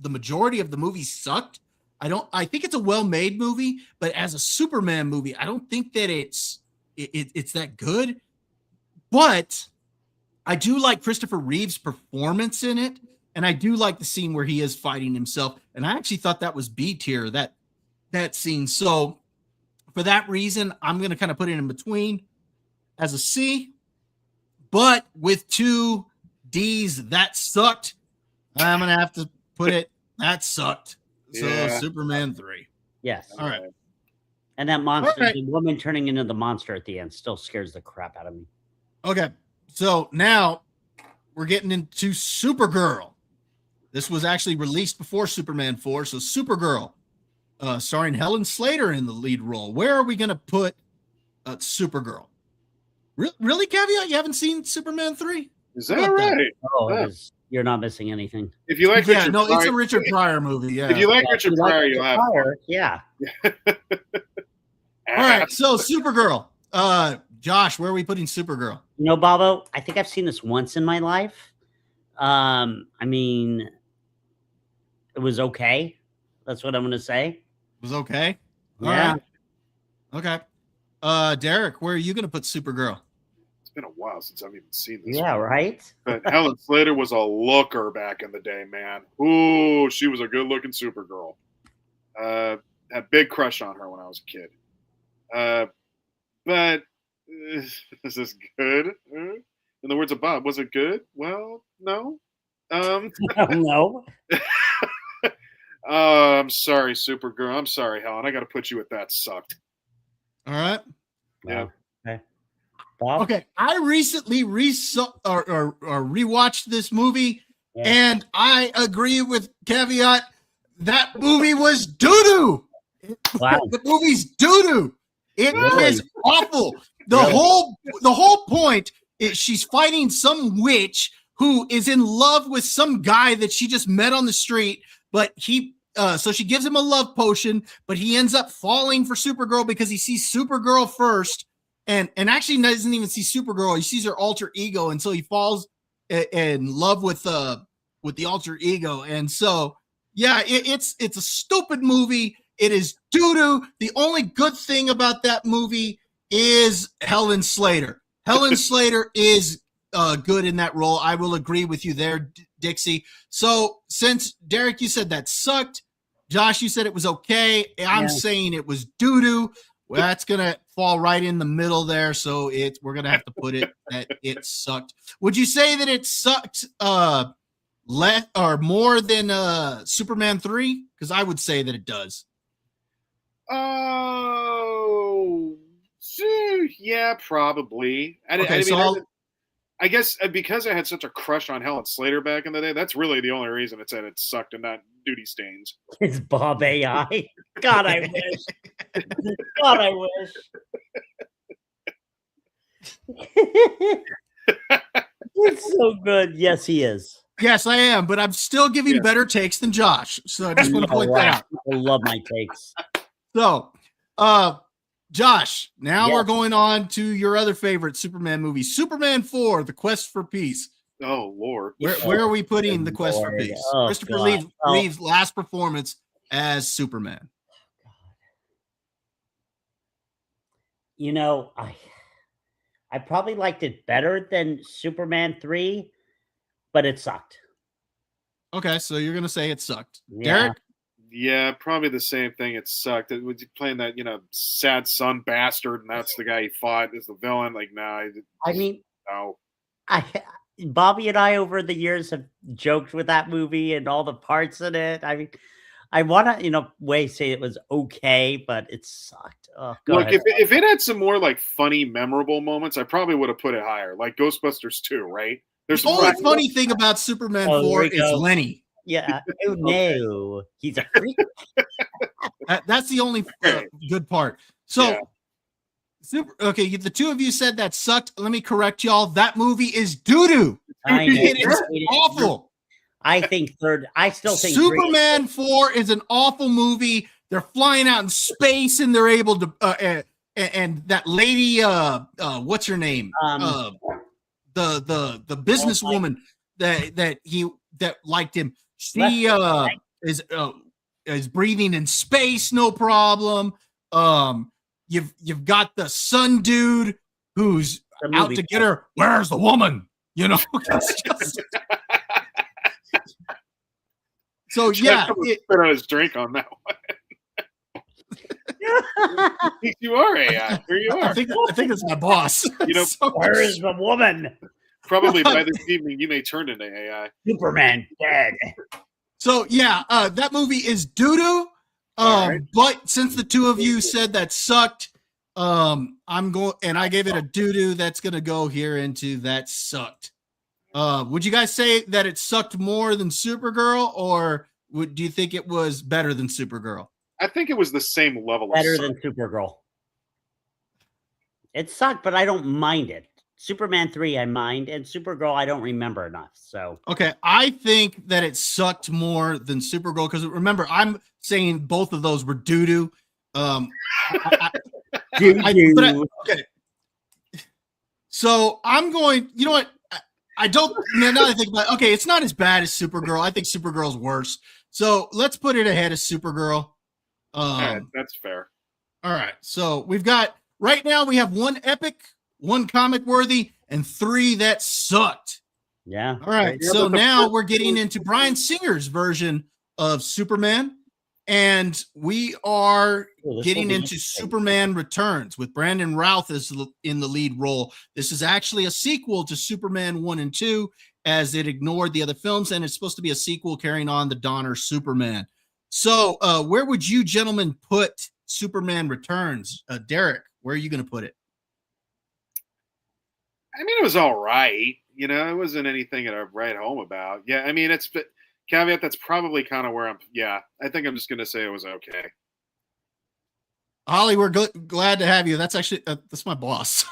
majority of the movie sucked. I think it's a well-made movie, but as a Superman movie, I don't think that it's that good. But I do like Christopher Reeve's performance in it, and I do like the scene where he is fighting himself. And I actually thought that was B tier, that scene. So for that reason, I'm going to kind of put it in between as a C. But with 2 D's, that sucked. I'm going to have to put it, that sucked. So Yeah. Superman 3. Yes. All right. And that monster, All right. the woman turning into the monster at the end, still scares the crap out of me. Okay. So now we're getting into Supergirl. This was actually released before Superman 4. So Supergirl, starring Helen Slater in the lead role. Where are we going to put Supergirl? Really, Caveat? You haven't seen Superman 3? Is that What the- right? Oh, Yeah. it is You're not missing anything. If you like Yeah, Richard no, it's Pryor, a Richard Pryor movie. Yeah. if you like Yeah, Richard if you like Pryor, Richard you'll have Pryor, yeah. All right, so Supergirl. Josh, where are we putting Supergirl? You know, Bobo, I think I've seen this once in my life. I mean, it was okay. That's what I'm going to say. It was okay. All Yeah. right. Okay. Derek, where are you going to put Supergirl? It's been a while since I've even seen this. Yeah, right? But Helen Slater was a looker back in the day, man. Ooh, she was a good-looking Supergirl. Had a big crush on her when I was a kid. But is this good? In the words of Bob, was it good? Well, no. No. I'm sorry, Supergirl. I'm sorry, Helen. I got to put you at that sucked. All right. Yeah. Okay. Bob? Okay. I recently rewatched this movie, Yeah. and I agree with caveat. That movie was doo-doo. Wow. The movie's doo-doo. It Really? is awful. The Really? whole point is she's fighting some witch who is in love with some guy that she just met on the street, but so she gives him a love potion, but he ends up falling for Supergirl because he sees Supergirl first, and actually doesn't even see Supergirl. He sees her alter ego, and so he falls in love with the alter ego. And so, yeah, it's a stupid movie. It is doo-doo. The only good thing about that movie is Helen Slater. Helen Slater is good in that role. I will agree with you there, Dixie. So since Derek, you said that sucked, Josh, you said it was okay. I'm saying it was doo-doo. Well, that's gonna fall right in the middle there. So we're gonna have to put it that it sucked. Would you say that it sucked less or more than Superman 3? Because I would say that it does. Oh, yeah, probably. I guess because I had such a crush on Helen Slater back in the day, that's really the only reason it said it sucked and not duty stains. It's Bob AI. God, I wish. God, I wish. It's so good. Yes, he is. Yes, I am, but I'm still giving better takes than Josh. So I just want to point that out. I love my takes. So, Josh, now we're going on to your other favorite Superman movie, Superman 4, The Quest for Peace. Oh, Lord. Where are we putting The Quest for Peace? Oh, Christopher God. Reeve's last performance as Superman. You know, I probably liked it better than Superman 3, but it sucked. Okay, so you're going to say it sucked. Yeah. Derek? Yeah, probably the same thing. It sucked. It was playing that, sad son bastard, and that's the guy he fought as the villain. Like, nah. I mean, no. Bobby and I over the years have joked with that movie and all the parts in it. I mean, I want to, say it was okay, but it sucked. Oh, Look, if it had some more like funny, memorable moments, I probably would have put it higher, like Ghostbusters 2, right? The only funny thing about Superman 4 is Lenny. Yeah. Oh, no. He's a freak. That's the only good part. So, the two of you said that sucked. Let me correct y'all. That movie is doo-doo. I know. It is awful. I still think Superman 4 is an awful movie. They're flying out in space and they're able to and that lady what's her name? The businesswoman that liked him. She is breathing in space, no problem. You've got the sun dude who's out to get her. Where's the woman? It's just... So yeah, spit on his drink on that one. You are AI. Here you are. I think it's my boss. Where is the woman? Probably by this evening, you may turn into AI. Superman dead. So yeah, that movie is doo-doo. Right. But since the two of you said that sucked, I'm going, and I gave it a doo-doo. That's gonna go here into that sucked. Would you guys say that it sucked more than Supergirl, or do you think it was better than Supergirl? I think it was the same level. Better than Supergirl. It sucked, but I don't mind it. Superman 3 I mind, and Supergirl I don't remember enough. So Okay, I think that it sucked more than Supergirl because remember, I'm saying both of those were doo doo. Okay, so I'm going. You know what? I don't. Now that I think about it, okay, it's not as bad as Supergirl. I think Supergirl's worse. So let's put it ahead of Supergirl. That's fair. All right. So we've got right now we have 1 epic, 1 comic worthy, and 3 that sucked. yeah. All right. Yeah, So but the now first- we're getting into Bryan Singer's version of Superman. And we are Ooh, this getting will be into interesting. Superman Returns with Brandon Routh as in the lead role. This is actually a sequel to Superman 1 and 2, as it ignored the other films, and it's supposed to be a sequel carrying on the Donner Superman. So where would you gentlemen put Superman Returns? Derek, where are you going to put it? I mean, it was all right. You know, it wasn't anything to write home about. Yeah, I mean, caveat. That's probably kind of where I'm. Yeah, I think I'm just going to say it was okay. Holly, we're glad to have you. That's actually that's my boss.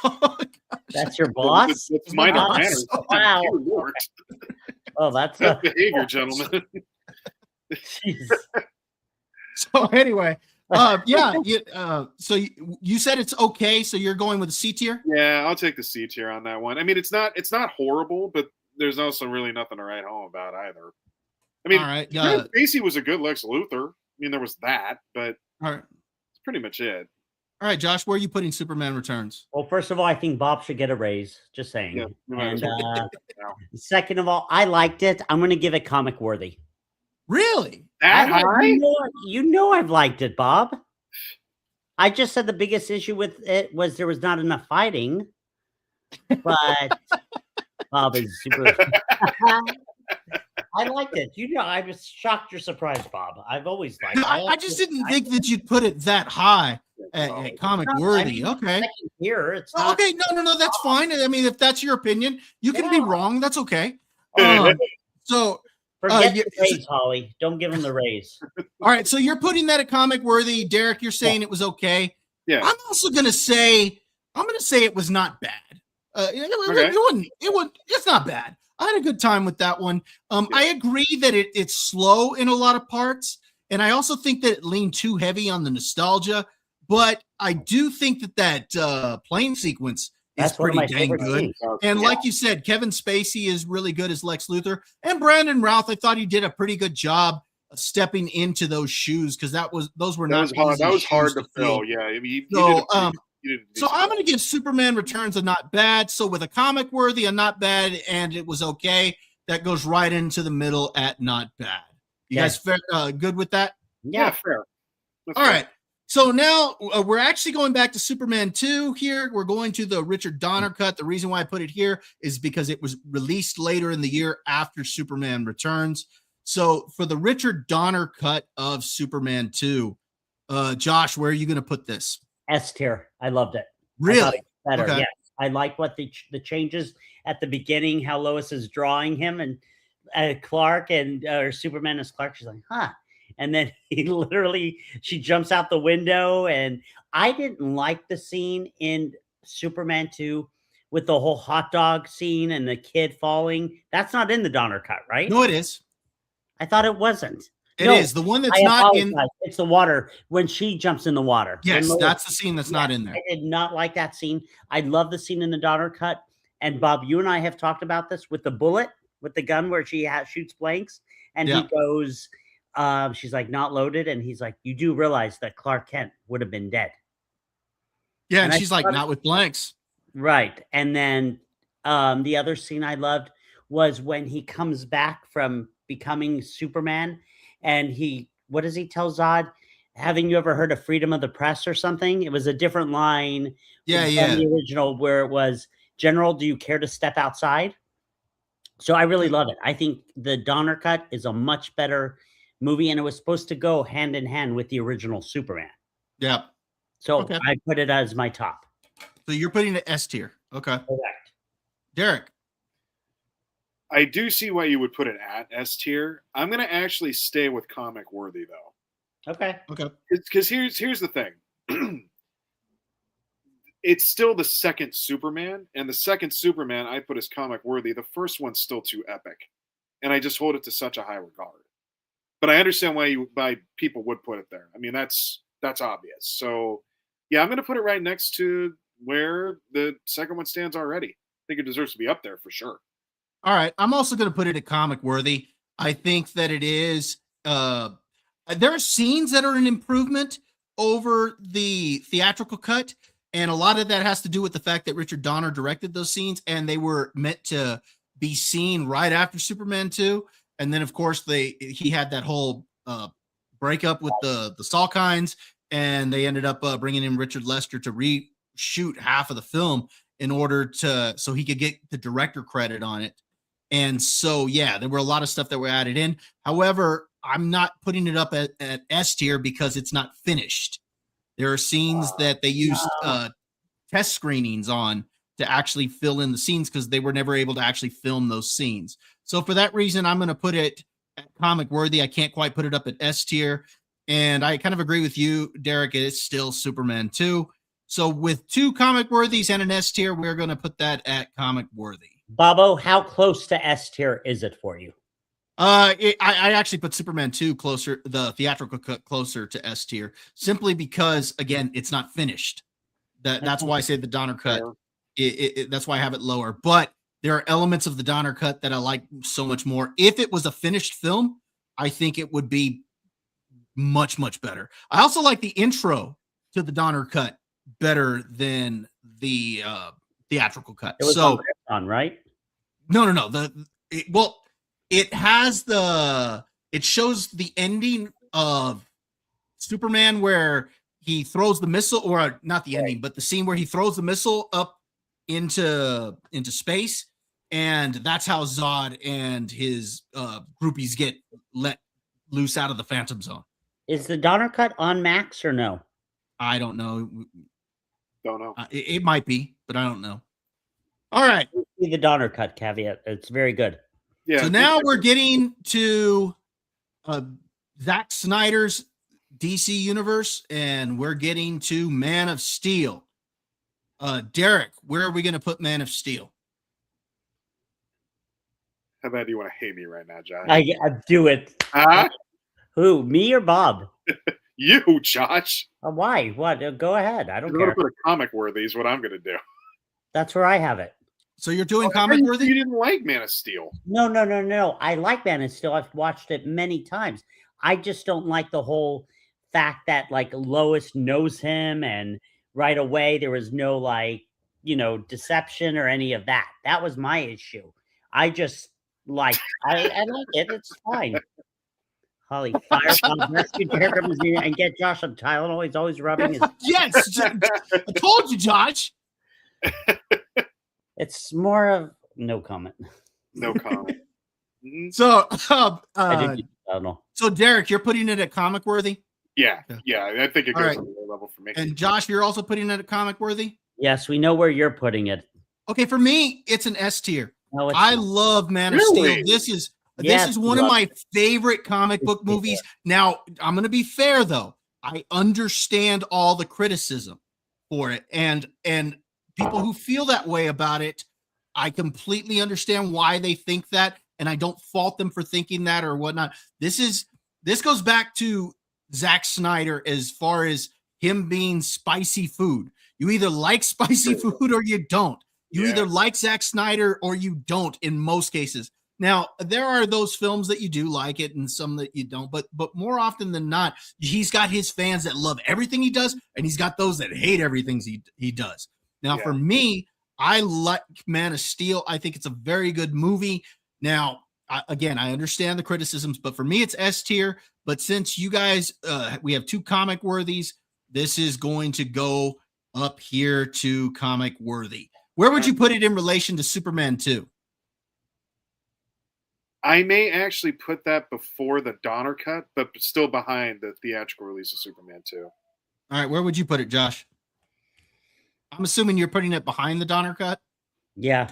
That's your boss? It's minor boss. manners. Wow. Dear Lord. Oh, that's That's behavior, gentlemen. Jeez. So anyway, so you said it's okay. So you're going with a C tier? Yeah, I'll take the C tier on that one. I mean, it's not horrible, but there's also really nothing to write home about either. I mean, All right. Kevin Spacey was a good Lex Luthor. I mean, there was that, but All right. that's pretty much it. All right, Josh, where are you putting Superman Returns? Well, first of all, I think Bob should get a raise. Just saying. Yeah, no matter And what. second of all, I liked it. I'm going to give it comic worthy. Really? That high? You know I've liked it, Bob. I just said the biggest issue with it was there was not enough fighting. But Bob is super. I liked it. You know, I was shocked you're surprised, Bob. I've always liked it. I just didn't think that you'd put it that high at comic worthy. Okay. Here, it's not. Okay, no, that's fine. I mean, if that's your opinion, you can be wrong. That's okay. So, Forget yeah, the raise, Holly. Don't give him the raise. all right. So you're putting that at comic worthy, Derek. You're saying it was okay. Yeah. I'm also gonna say it was not bad. It's not bad. I had a good time with that one. I agree that it's slow in a lot of parts, and I also think that it leaned too heavy on the nostalgia. But I do think that plane sequence is That's one of pretty my dang favorite good. scenes. And like you said, Kevin Spacey is really good as Lex Luthor, and Brandon Routh. I thought he did a pretty good job of stepping into those shoes because those were not hard. That was hard shoes to fill. Yeah, I mean, So, so I'm going to give Superman Returns a not bad. So with a comic worthy, a not bad, and it was okay. That goes right into the middle at not bad. You guys good with that? Yeah, fair. All right. So now we're actually going back to Superman 2 here. We're going to the Richard Donner cut. The reason why I put it here is because it was released later in the year after Superman Returns. So for the Richard Donner cut of Superman 2, Josh, where are you going to put this? S tier. I loved it. Really? I thought it was better. Okay. Yes. I like what the changes at the beginning, how Lois is drawing him and Clark and or Superman as Clark. She's like, huh. And then she jumps out the window. And I didn't like the scene in Superman 2 with the whole hot dog scene and the kid falling. That's not in the Donner cut, right? No, it is. I thought it wasn't. It is. The one that's I not in. apologize. It's the water when she jumps in the water. Yes, that's the scene that's not in there. I did not like that scene. I love the scene in the Donner cut. And Bob, you and I have talked about this with the bullet, with the gun where she shoots blanks. And he goes, she's like, not loaded. And he's like, you do realize that Clark Kent would have been dead. Yeah, and she's like, not with blanks. Right. And then the other scene I loved was when he comes back from becoming Superman and what does he tell Zod? Haven't you ever heard of freedom of the press or something? It was a different line. Yeah. The original where it was, General, do you care to step outside? So I really love it. I think the Donner cut is a much better movie, and it was supposed to go hand in hand with the original Superman. Yeah. So I put it as my top. So you're putting it S tier. Okay. Correct. Derek. I do see why you would put it at S tier. I'm going to actually stay with comic worthy though. Okay. Because here's the thing. it's still the second Superman, and the second Superman I put as comic worthy. The first one's still too epic, and I just hold it to such a high regard. But I understand why people would put it there. I mean, that's obvious. So, yeah, I'm going to put it right next to where the second one stands already. I think it deserves to be up there for sure. All right. I'm also going to put it at comic worthy. I think that it is. There are scenes that are an improvement over the theatrical cut. And a lot of that has to do with the fact that Richard Donner directed those scenes and they were meant to be seen right after Superman 2. And then, of course, he had that whole breakup with the Salkinds, and they ended up bringing in Richard Lester to reshoot half of the film in order so he could get the director credit on it. And so, yeah, there were a lot of stuff that were added in. However, I'm not putting it up at S tier because it's not finished. There are scenes that they used test screenings on to actually fill in the scenes because they were never able to actually film those scenes. So for that reason, I'm going to put it at comic worthy. I can't quite put it up at S tier. And I kind of agree with you, Derek. It's still Superman 2. So with 2 comic worthies and an S tier, we're going to put that at comic worthy. Bobo, how close to S tier is it for you? I actually put Superman 2 closer, the theatrical cut closer to S tier, simply because, again, it's not finished. That's why I say the Donner cut. That's why I have it lower. But there are elements of the Donner cut that I like so much more. If it was a finished film, I think it would be much, much better. I also like the intro to the Donner cut better than the theatrical cut. It was so on, right? No. It has it shows the ending of Superman where he throws the missile, or not the ending, but the scene where he throws the missile up into space, and that's how Zod and his groupies get let loose out of the Phantom Zone. Is the Donner cut on Max or no? I don't know. Don't know. It might be, but I don't know. All right. See the Donner cut caveat. It's very good. Yeah. So now we're getting to Zack Snyder's DC universe, and we're getting to Man of Steel. Derek, where are we going to put Man of Steel? How bad do you want to hate me right now, Josh? I do it. Huh? Who, me or Bob? You, Josh. Why? What? Go ahead. I don't You're care. going to put a comic worthy is what I'm going to do. That's where I have it. So you're doing comic worthy? You didn't like Man of Steel. No. I like Man of Steel. I've watched it many times. I just don't like the whole fact that like Lois knows him and right away there was no deception or any of that. That was my issue. I just I like it. It's fine. Holly, fire rescue Derek from his and get Josh some Tylenol. He's always rubbing his. Yes, I told you, Josh. It's more of no comment. No comment. So, I don't know. So Derek, you're putting it at comic worthy? Yeah. I think it goes All right. on the low level for me. And Josh, you're also putting it at comic worthy? Yes, we know where you're putting it. Okay, for me, it's an S tier. No, it's I not. love Man of Really? Steel. This is Yes, one of love my favorite comic book movies. Now, I'm going to be fair though. I understand all the criticism for it, and people who feel that way about it, I completely understand why they think that, and I don't fault them for thinking that or whatnot. This goes back to Zack Snyder as far as him being spicy food. You either like spicy food or you don't. You either like Zack Snyder or you don't in most cases. Now, there are those films that you do like it and some that you don't, but more often than not, he's got his fans that love everything he does, and he's got those that hate everything he does. Now, for me, I like Man of Steel. I think it's a very good movie. Now, again, I understand the criticisms, but for me, it's S tier. But since you guys, we have 2 comic worthies, this is going to go up here to comic worthy. Where would you put it in relation to Superman 2? I may actually put that before the Donner cut, but still behind the theatrical release of Superman 2. All right, where would you put it, Josh? I'm assuming you're putting it behind the Donner cut? Yeah.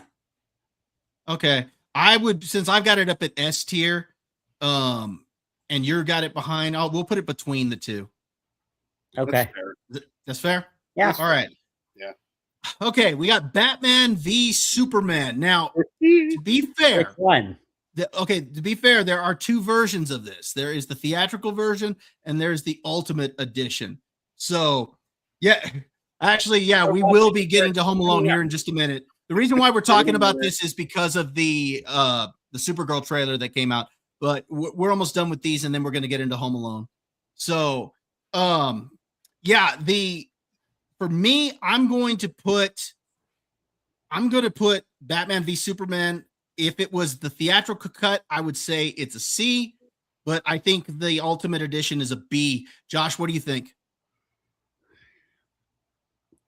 Okay. I would, since I've got it up at S tier, and you got it behind, we'll put it between the 2. Okay. That's fair? Yeah. All right. Yeah. Okay, we got Batman v Superman. Now, to be Which fair, one? there are two versions of this. There is the theatrical version and there's the ultimate edition. So, yeah, actually, yeah, we will be getting to Home Alone here in just a minute. The reason why we're talking about this is because of the Supergirl trailer that came out, but we're almost done with these and then we're going to get into Home Alone. So, yeah, for me, I'm going to put Batman v Superman. If it was the theatrical cut, I would say it's a C, but I think the ultimate edition is a B. Josh, what do you think?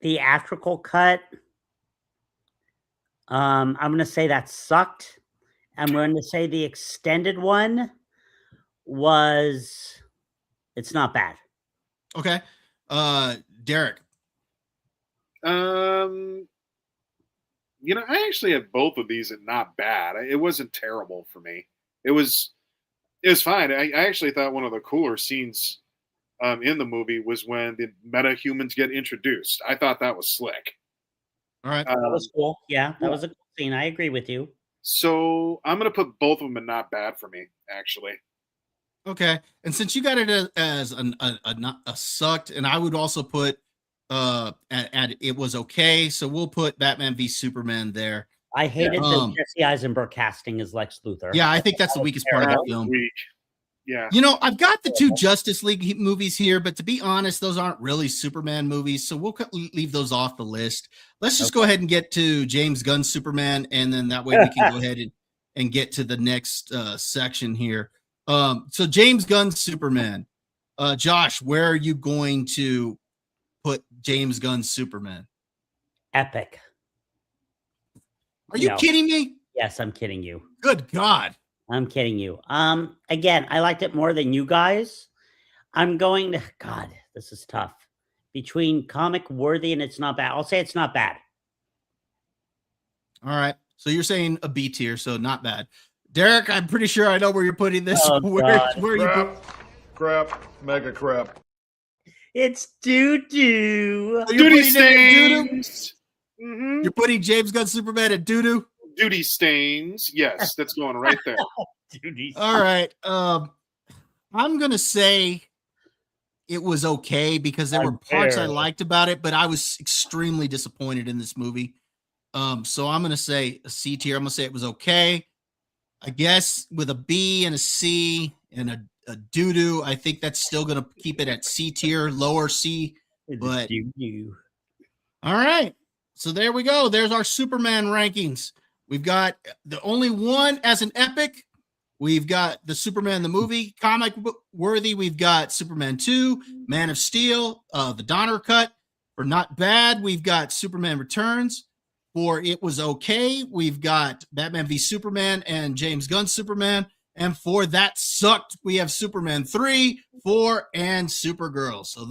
Theatrical cut. I'm going to say that sucked. I'm going to say the extended one it's not bad. Okay. Derek. I actually have both of these and not bad. It wasn't terrible for me. It was fine. I actually thought one of the cooler scenes in the movie was when the meta-humans get introduced. I thought that was slick. All right. That was cool. Yeah, that was a cool scene. I agree with you. So I'm going to put both of them in not bad for me, actually. Okay. And since you got it as a sucked, and I would also put it was okay. So we'll put Batman v Superman there. I hated the Jesse Eisenberg casting as Lex Luthor. Yeah, I think that's the weakest part of the film. Weak. Yeah. I've got the two Justice League movies here, but to be honest, those aren't really Superman movies, so we'll leave those off the list. Let's just go ahead and get to James Gunn's Superman, and then that way we can go ahead and get to the next section here. So James Gunn's Superman. Josh, where are you going to put James Gunn's Superman? Epic. Are you kidding me? Yes, I'm kidding you. Good God. I'm kidding you. Again, I liked it more than you guys. I'm going to, God, this is tough. Between comic worthy and it's not bad. I'll say it's not bad. All right. So you're saying a B tier, so not bad. Derek, I'm pretty sure I know where you're putting this. Where are you Crap. Mega crap. It's doo-doo. Duty stains. Mm-hmm. You're putting James Gunn Superman at doo-doo? Duty stains. Yes, that's going right there. All right. I'm going to say it was okay because there were parts I liked about it, but I was extremely disappointed in this movie. So I'm going to say a C tier. I'm going to say it was okay. I guess with a B and a C and a doo-doo, I think that's still going to keep it at C tier, lower C. But all right. So there we go. There's our Superman rankings. We've got the only one as an epic. We've got the Superman the movie, comic worthy. We've got Superman 2, Man of Steel, the Donner cut. For not bad, we've got Superman Returns. For it was okay, we've got Batman v Superman and James Gunn's Superman. And for that sucked, we have Superman 3, 4, and Supergirl. So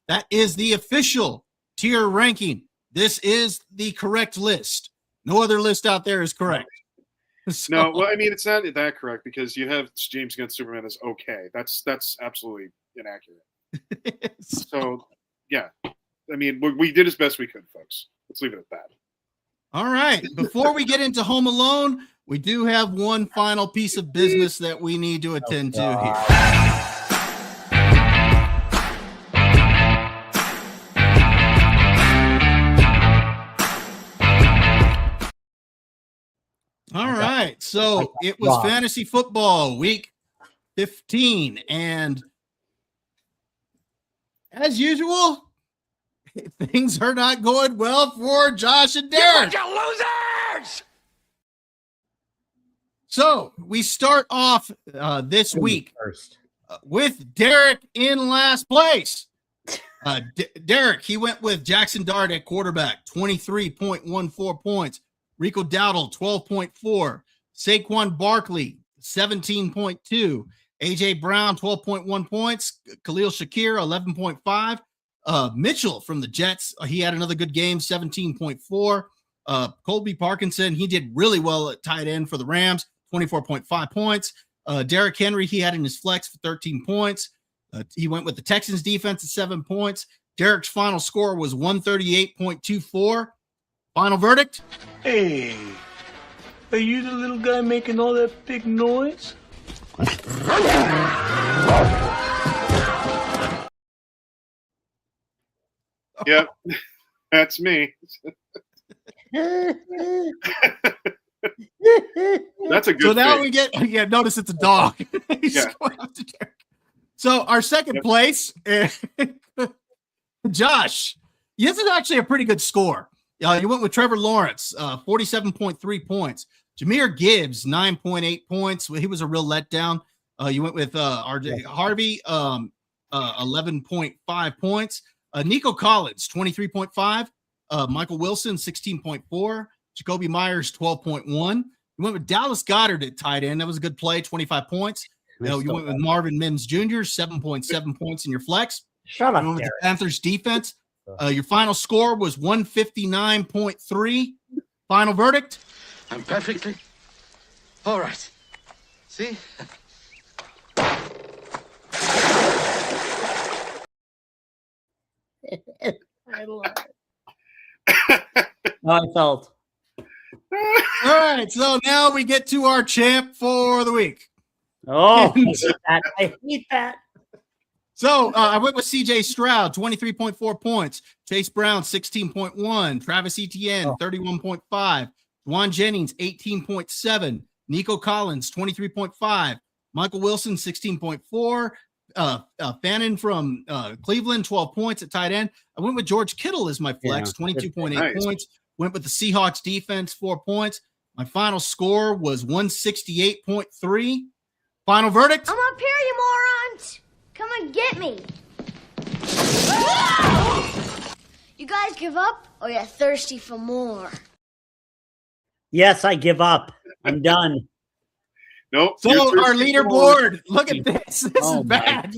that is the official tier ranking. This is the correct list. No other list out there is correct. So, no, well, I mean, it's not that correct because you have James Gunn Superman as okay. That's absolutely inaccurate. So, yeah. I mean, we did as best we could, folks. Let's leave it at that. All right. Before we get into Home Alone, we do have one final piece of business that we need to attend to here. All right. So it was fantasy football week 15. And as usual, things are not going well for Josh and Derek. You losers! So we start off this week with Derek in last place. Derek, he went with Jackson Dart at quarterback, 23.14 points. Rico Dowdle, 12.4. Saquon Barkley, 17.2. A.J. Brown, 12.1 points. Khalil Shakir, 11.5. Mitchell from the Jets, he had another good game, 17.4. Colby Parkinson, he did really well at tight end for the Rams, 24.5 points. Derrick Henry, he had in his flex for 13 points. He went with the Texans defense at 7 points. Derek's final score was 138.24. Final verdict? Hey, are you the little guy making all that big noise? Yep, that's me. That's a good So now thing. we get, notice it's a dog. He's Yeah. going after Derek. So our second place, Josh, this is actually a pretty good score. You went with Trevor Lawrence, 47.3 points. Jameer Gibbs, 9.8 points. He was a real letdown. You went with RJ Harvey, 11.5 points. Nico Collins, 23.5. Michael Wilson, 16.4. Jacoby Myers, 12.1. You went with Dallas Goedert at tight end. That was a good play, 25 points. You went with Marvin Mims Jr., 7.7 points in your flex. Shut up, You went with the Derek. Panthers defense. Your final score was 159.3. Final verdict? I'm perfectly all right. See? I love it. How I felt. All right, so now we get to our champ for the week. Oh, I hate that. So I went with CJ Stroud, 23.4 points. Chase Brown, 16.1. Travis Etienne, 31.5. Juan Jennings, 18.7. Nico Collins, 23.5. Michael Wilson, 16.4. Fannin from Cleveland, 12 points at tight end. I went with George Kittle as my flex, 22.8 Nice. points. Went with the Seahawks defense, 4 points. My final score was 168.3. Final verdict? I'm up here, you morons! Come and get me! You guys give up, or you're thirsty for more? Yes, I give up. I'm done. Nope. So you're our thirsty leaderboard, look at this. This Oh, is bad.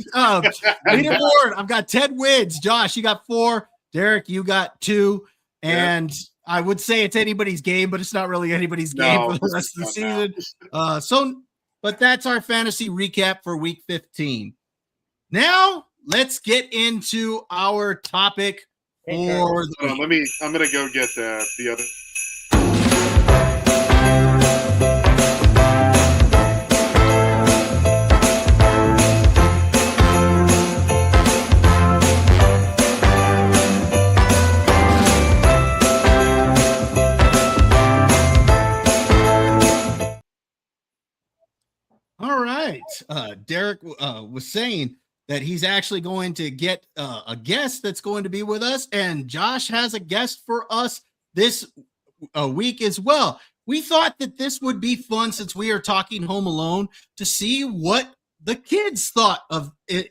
Leaderboard, I've got 10 wins. Josh, you got 4. Derek, you got 2. And I would say it's anybody's game, but it's not really anybody's game for the rest of the season. But that's our fantasy recap for week 15. Now let's get into our topic for the week. I'm gonna go get the other. All right. Derek was saying that he's actually going to get a guest that's going to be with us, and Josh has a guest for us this week as well. We thought that this would be fun since we are talking Home Alone to see what the kids thought of it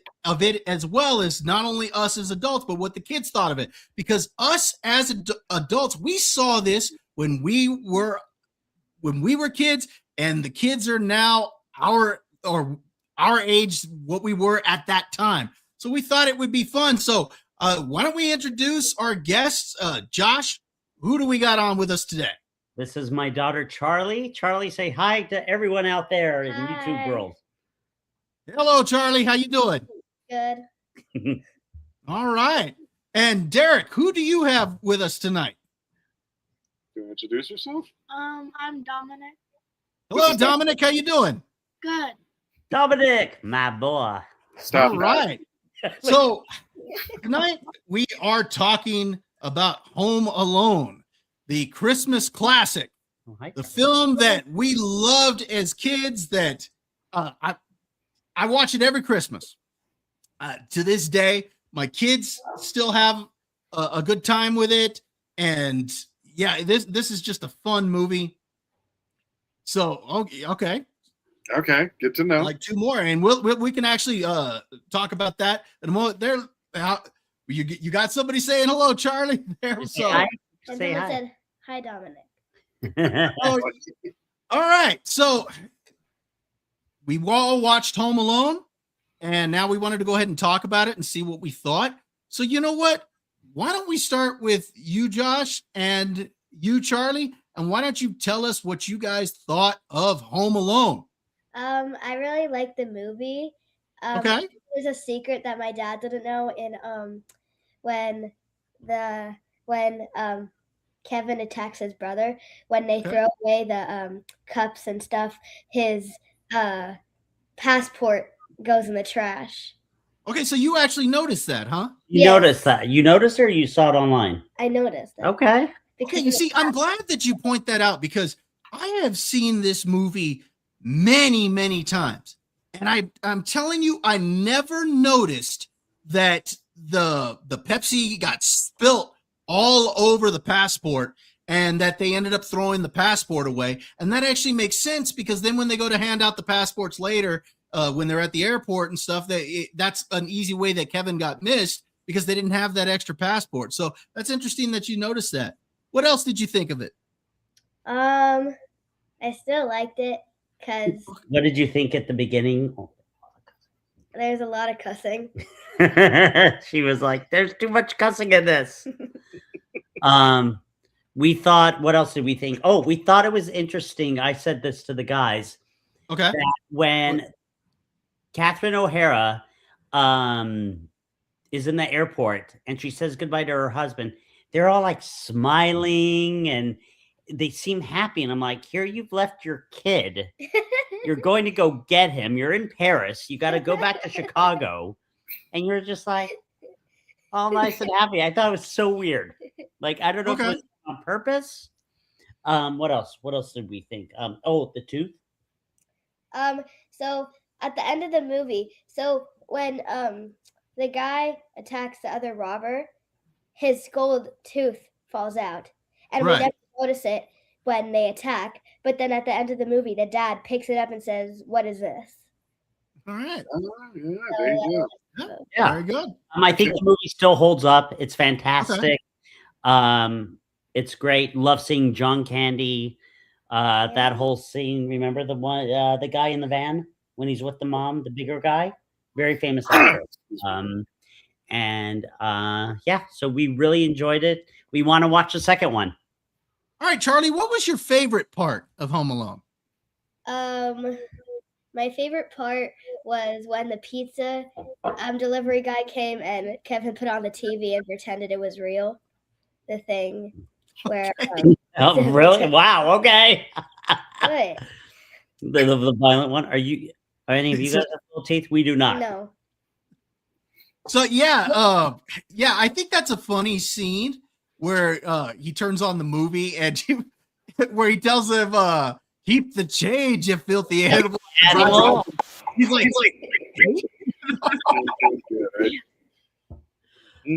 as well as not only us as adults, but what the kids thought of it. Because us as adults, we saw this when we were kids, and the kids are now our age, what we were at that time. So we thought it would be fun. So why don't we introduce our guests? Josh, who do we got on with us today? This is my daughter, Charlie. Charlie, say hi to everyone out there in YouTube world. Hello, Charlie. How you doing? Good. All right. And Derek, who do you have with us tonight? Do you introduce yourself? I'm Dominic. Hello, Dominic. How you doing? Good. Dominic, my boy. Stop. All right. So tonight we are talking about Home Alone, the Christmas classic, the film that we loved as kids. That I watch it every Christmas. To this day, my kids still have a good time with it, and yeah, this is just a fun movie. So okay. Okay, good to know. Like 2 more, and we can actually talk about that in a moment. There, you got somebody saying hello, Charlie. There, so Hi. And Say someone hi. said, hi, Dominic. oh, all right. So we all watched Home Alone, and now we wanted to go ahead and talk about it and see what we thought. So you know what? Why don't we start with you, Josh, and you, Charlie, and why don't you tell us what you guys thought of Home Alone? I really liked the movie. Okay. There's a secret that my dad didn't know in when Kevin attacks his brother, when they throw away the cups and stuff, his passport goes in the trash. Okay, so you actually noticed that, huh? You noticed that? You noticed, or you saw it online? I noticed it. Okay. Because you see, I'm glad that you point that out because I have seen this movie many, many times. And I'm telling you, I never noticed that the Pepsi got spilt all over the passport and that they ended up throwing the passport away. And that actually makes sense because then when they go to hand out the passports later, when they're at the airport and stuff, that's an easy way that Kevin got missed because they didn't have that extra passport. So that's interesting that you noticed that. What else did you think of it? I still liked it because. What did you think at the beginning? There's a lot of cussing. She was like, "There's too much cussing in this." We thought. What else did we think? Oh, we thought it was interesting. I said this to the guys. Okay. That when Catherine O'Hara is in the airport and she says goodbye to her husband, they're all like smiling and they seem happy. And I'm like, here, you've left your kid. You're going to go get him. You're in Paris. You got to go back to Chicago. And you're just like, all nice and happy. I thought it was so weird. Like, I don't know if it was on purpose. What else? What else did we think? Oh, the tooth. So at the end of the movie, so when the guy attacks the other robber, his gold tooth falls out. And we never notice it when they attack. But then at the end of the movie, the dad picks it up and says, "What is this?" All right. Yeah, there you go. Yeah. Very good. I think the movie still holds up. It's fantastic. It's great. Love seeing John Candy. That whole scene. Remember the one, the guy in the van when he's with the mom, the bigger guy, very famous actor. So we really enjoyed it. We want to watch the second one. All right, Charlie, what was your favorite part of Home Alone? My favorite part was when the pizza delivery guy came and Kevin put on the TV and pretended it was real. The thing where oh, really? Wow. Okay. What? The violent one. Are any of you guys have full teeth? We do not. No. So I think that's a funny scene where he turns on the movie and where he tells him keep the change, you filthy animal. He's like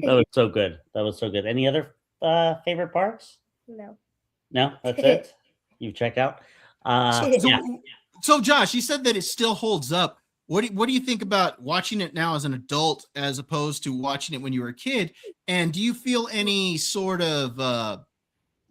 that was so good. That was so good. Any other favorite parts? No. No, that's it. You've checked out. So Josh, you said that it still holds up. What do you think about watching it now as an adult as opposed to watching it when you were a kid? And do you feel any sort of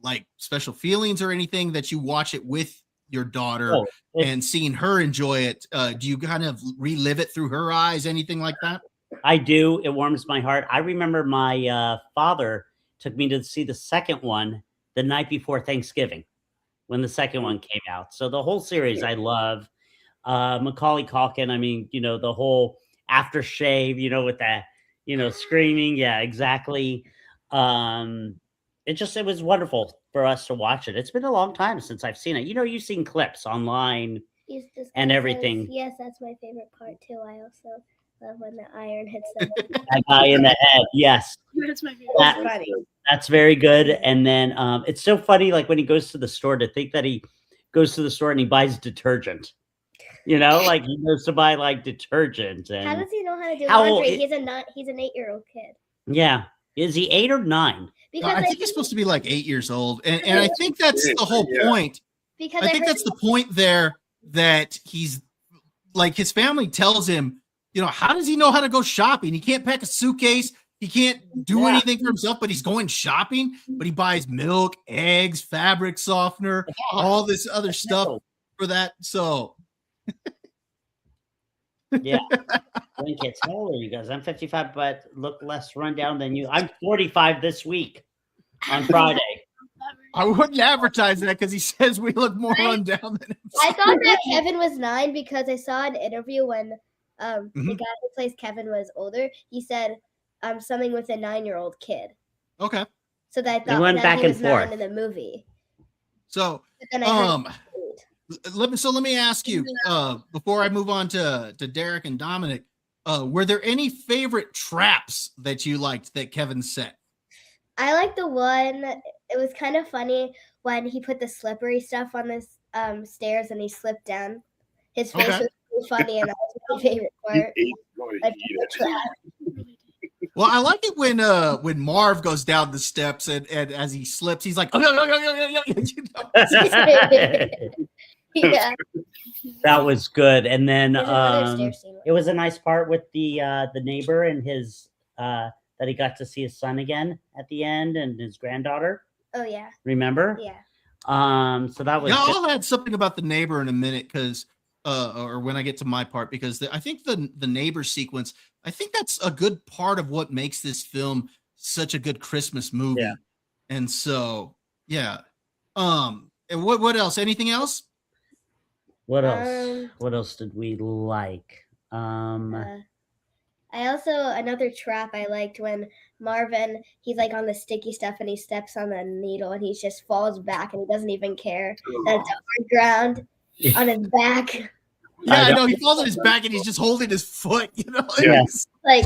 like special feelings or anything that you watch it with your daughter and seeing her enjoy it? Do you kind of relive it through her eyes? Anything like that? I do. It warms my heart. I remember my father took me to see the second one the night before Thanksgiving when the second one came out. So the whole series I love. Macaulay Culkin, I mean, the whole aftershave, with that, screaming. Yeah, exactly. It was wonderful for us to watch it. It's been a long time since I've seen it. You've seen clips online and everything. Yes, that's my favorite part too. I also love when the iron hits them. That guy in the head. Yes. That's my favorite. That's funny. That's very good. And then it's so funny, like when he goes to the store, to think that he goes to the store and he buys detergent. Like he goes to buy like detergent. And how does he know how to do laundry? He's an 8-year-old kid. Yeah. Is he 8 or 9? Because I think he's supposed to be like 8 years old. And I think that's the whole point. Because I think that's the point there, that he's like, his family tells him, how does he know how to go shopping? He can't pack a suitcase. He can't do anything for himself, but he's going shopping. But he buys milk, eggs, fabric softener, all this other stuff for that. So yeah. Kids, how old are you guys? I'm 55, but look less run down than you. I'm 45 this week on Friday. I wouldn't advertise that because he says we look more run down than him. I thought that Kevin was 9 because I saw an interview when the guy who plays Kevin was older. He said something with a 9-year-old kid. Okay. So that I They thought went that back he and was 9 forth. in the movie. So, But then I heard 8. let me ask you before I move on to Derek and Dominic, were there any favorite traps that you liked that Kevin set? I like the one. It was kind of funny when he put the slippery stuff on the stairs and he slipped down. His face was really funny, and that was my favorite part. My favorite trap. Well, I like it when Marv goes down the steps and as he slips, he's like, oh, Yeah. That was good. And then There's another stair scene. it was a nice part with the neighbor and his that he got to see his son again at the end and his granddaughter. Oh yeah. Remember? Yeah. So that was yeah, I'll add something about the neighbor in a minute because or when I get to my part, because I think the neighbor sequence, I think that's a good part of what makes this film such a good Christmas movie. Yeah. And so, yeah. And what else? Anything else? What else? What else did we like? I also, another trap I liked when Marvin, he's like on the sticky stuff and he steps on the needle and he just falls back and he doesn't even care that it's on the ground on his back. Yeah, I know. He falls on his back and he's just holding his foot, you know? Yeah. Like,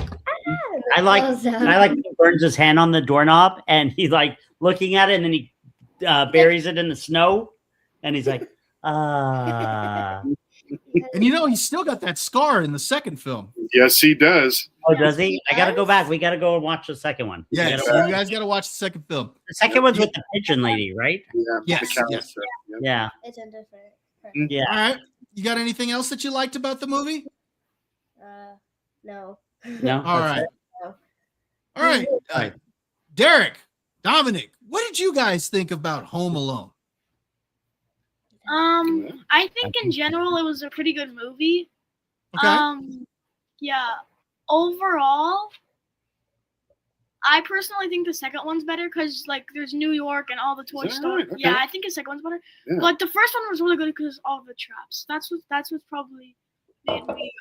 I like when he burns his hand on the doorknob and he's like looking at it and then he buries it in the snow and he's like, And you know, he's still got that scar in the second film. Yes, he does. Oh, does he? I gotta go back. We gotta go and watch the second one. Yeah, You you guys got to watch the second film. The second one's with the pigeon lady, right? Yeah. Yes, McCallister. yes. Yeah. It's a different. Yeah. All right. You got anything else that you liked about the movie? No. No. All That's right. it? No. All right. Derek, Dominic, what did you guys think about Home Alone? I think in general it was a pretty good movie. Okay. Yeah. Overall, I personally think the second one's better because like there's New York and all the Toy that Story. right? Okay. Yeah, I think the second one's better. Yeah. But the first one was really good because all the traps. That's what's probably made me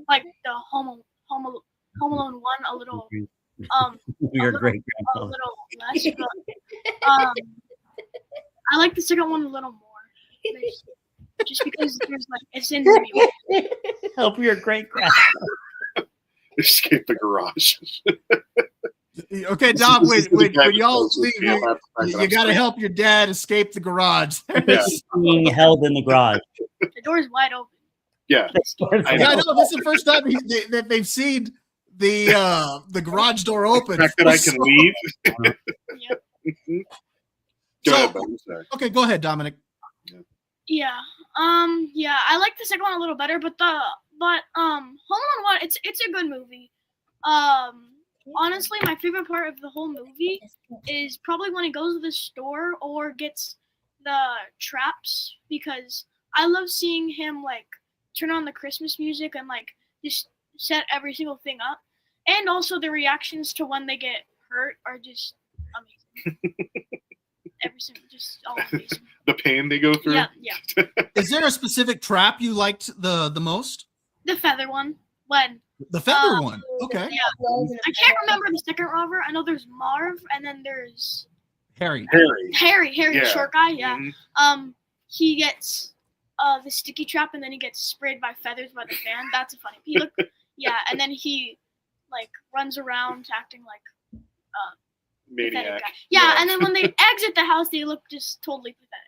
like the Home Alone 1 a little You're great. a little less. But, I like the second one a little more. Just because there's like it's in New York. Help your great grandpa. Escape the garage. Okay, Dom, when y'all leave, you got to help your dad escape the garage. Being held in the garage. The door's wide open. Yeah. I know this is the first time that they've seen the garage door open. The fact that I can leave. Yep. Go ahead, buddy. Sorry. Okay, go ahead, Dominic. Yeah. Yeah, I like the second one a little better, but Home Alone 1, it's a good movie. Honestly, my favorite part of the whole movie is probably when he goes to the store or gets the traps because I love seeing him like turn on the Christmas music and like just set every single thing up. And also the reactions to when they get hurt are just amazing. Every single, just all amazing. The pain they go through. Yeah. Is there a specific trap you liked the most? The feather one. When The feather one. Okay. yeah, I can't remember the second robber. I know there's Marv, and then there's Harry, the Yeah. short guy. Yeah. Mhm. He gets the sticky trap, and then he gets sprayed by feathers by the fan. That's a funny. And then he like runs around acting like Maniac. guy. Yeah, and then when they exit the house, they look just totally pathetic.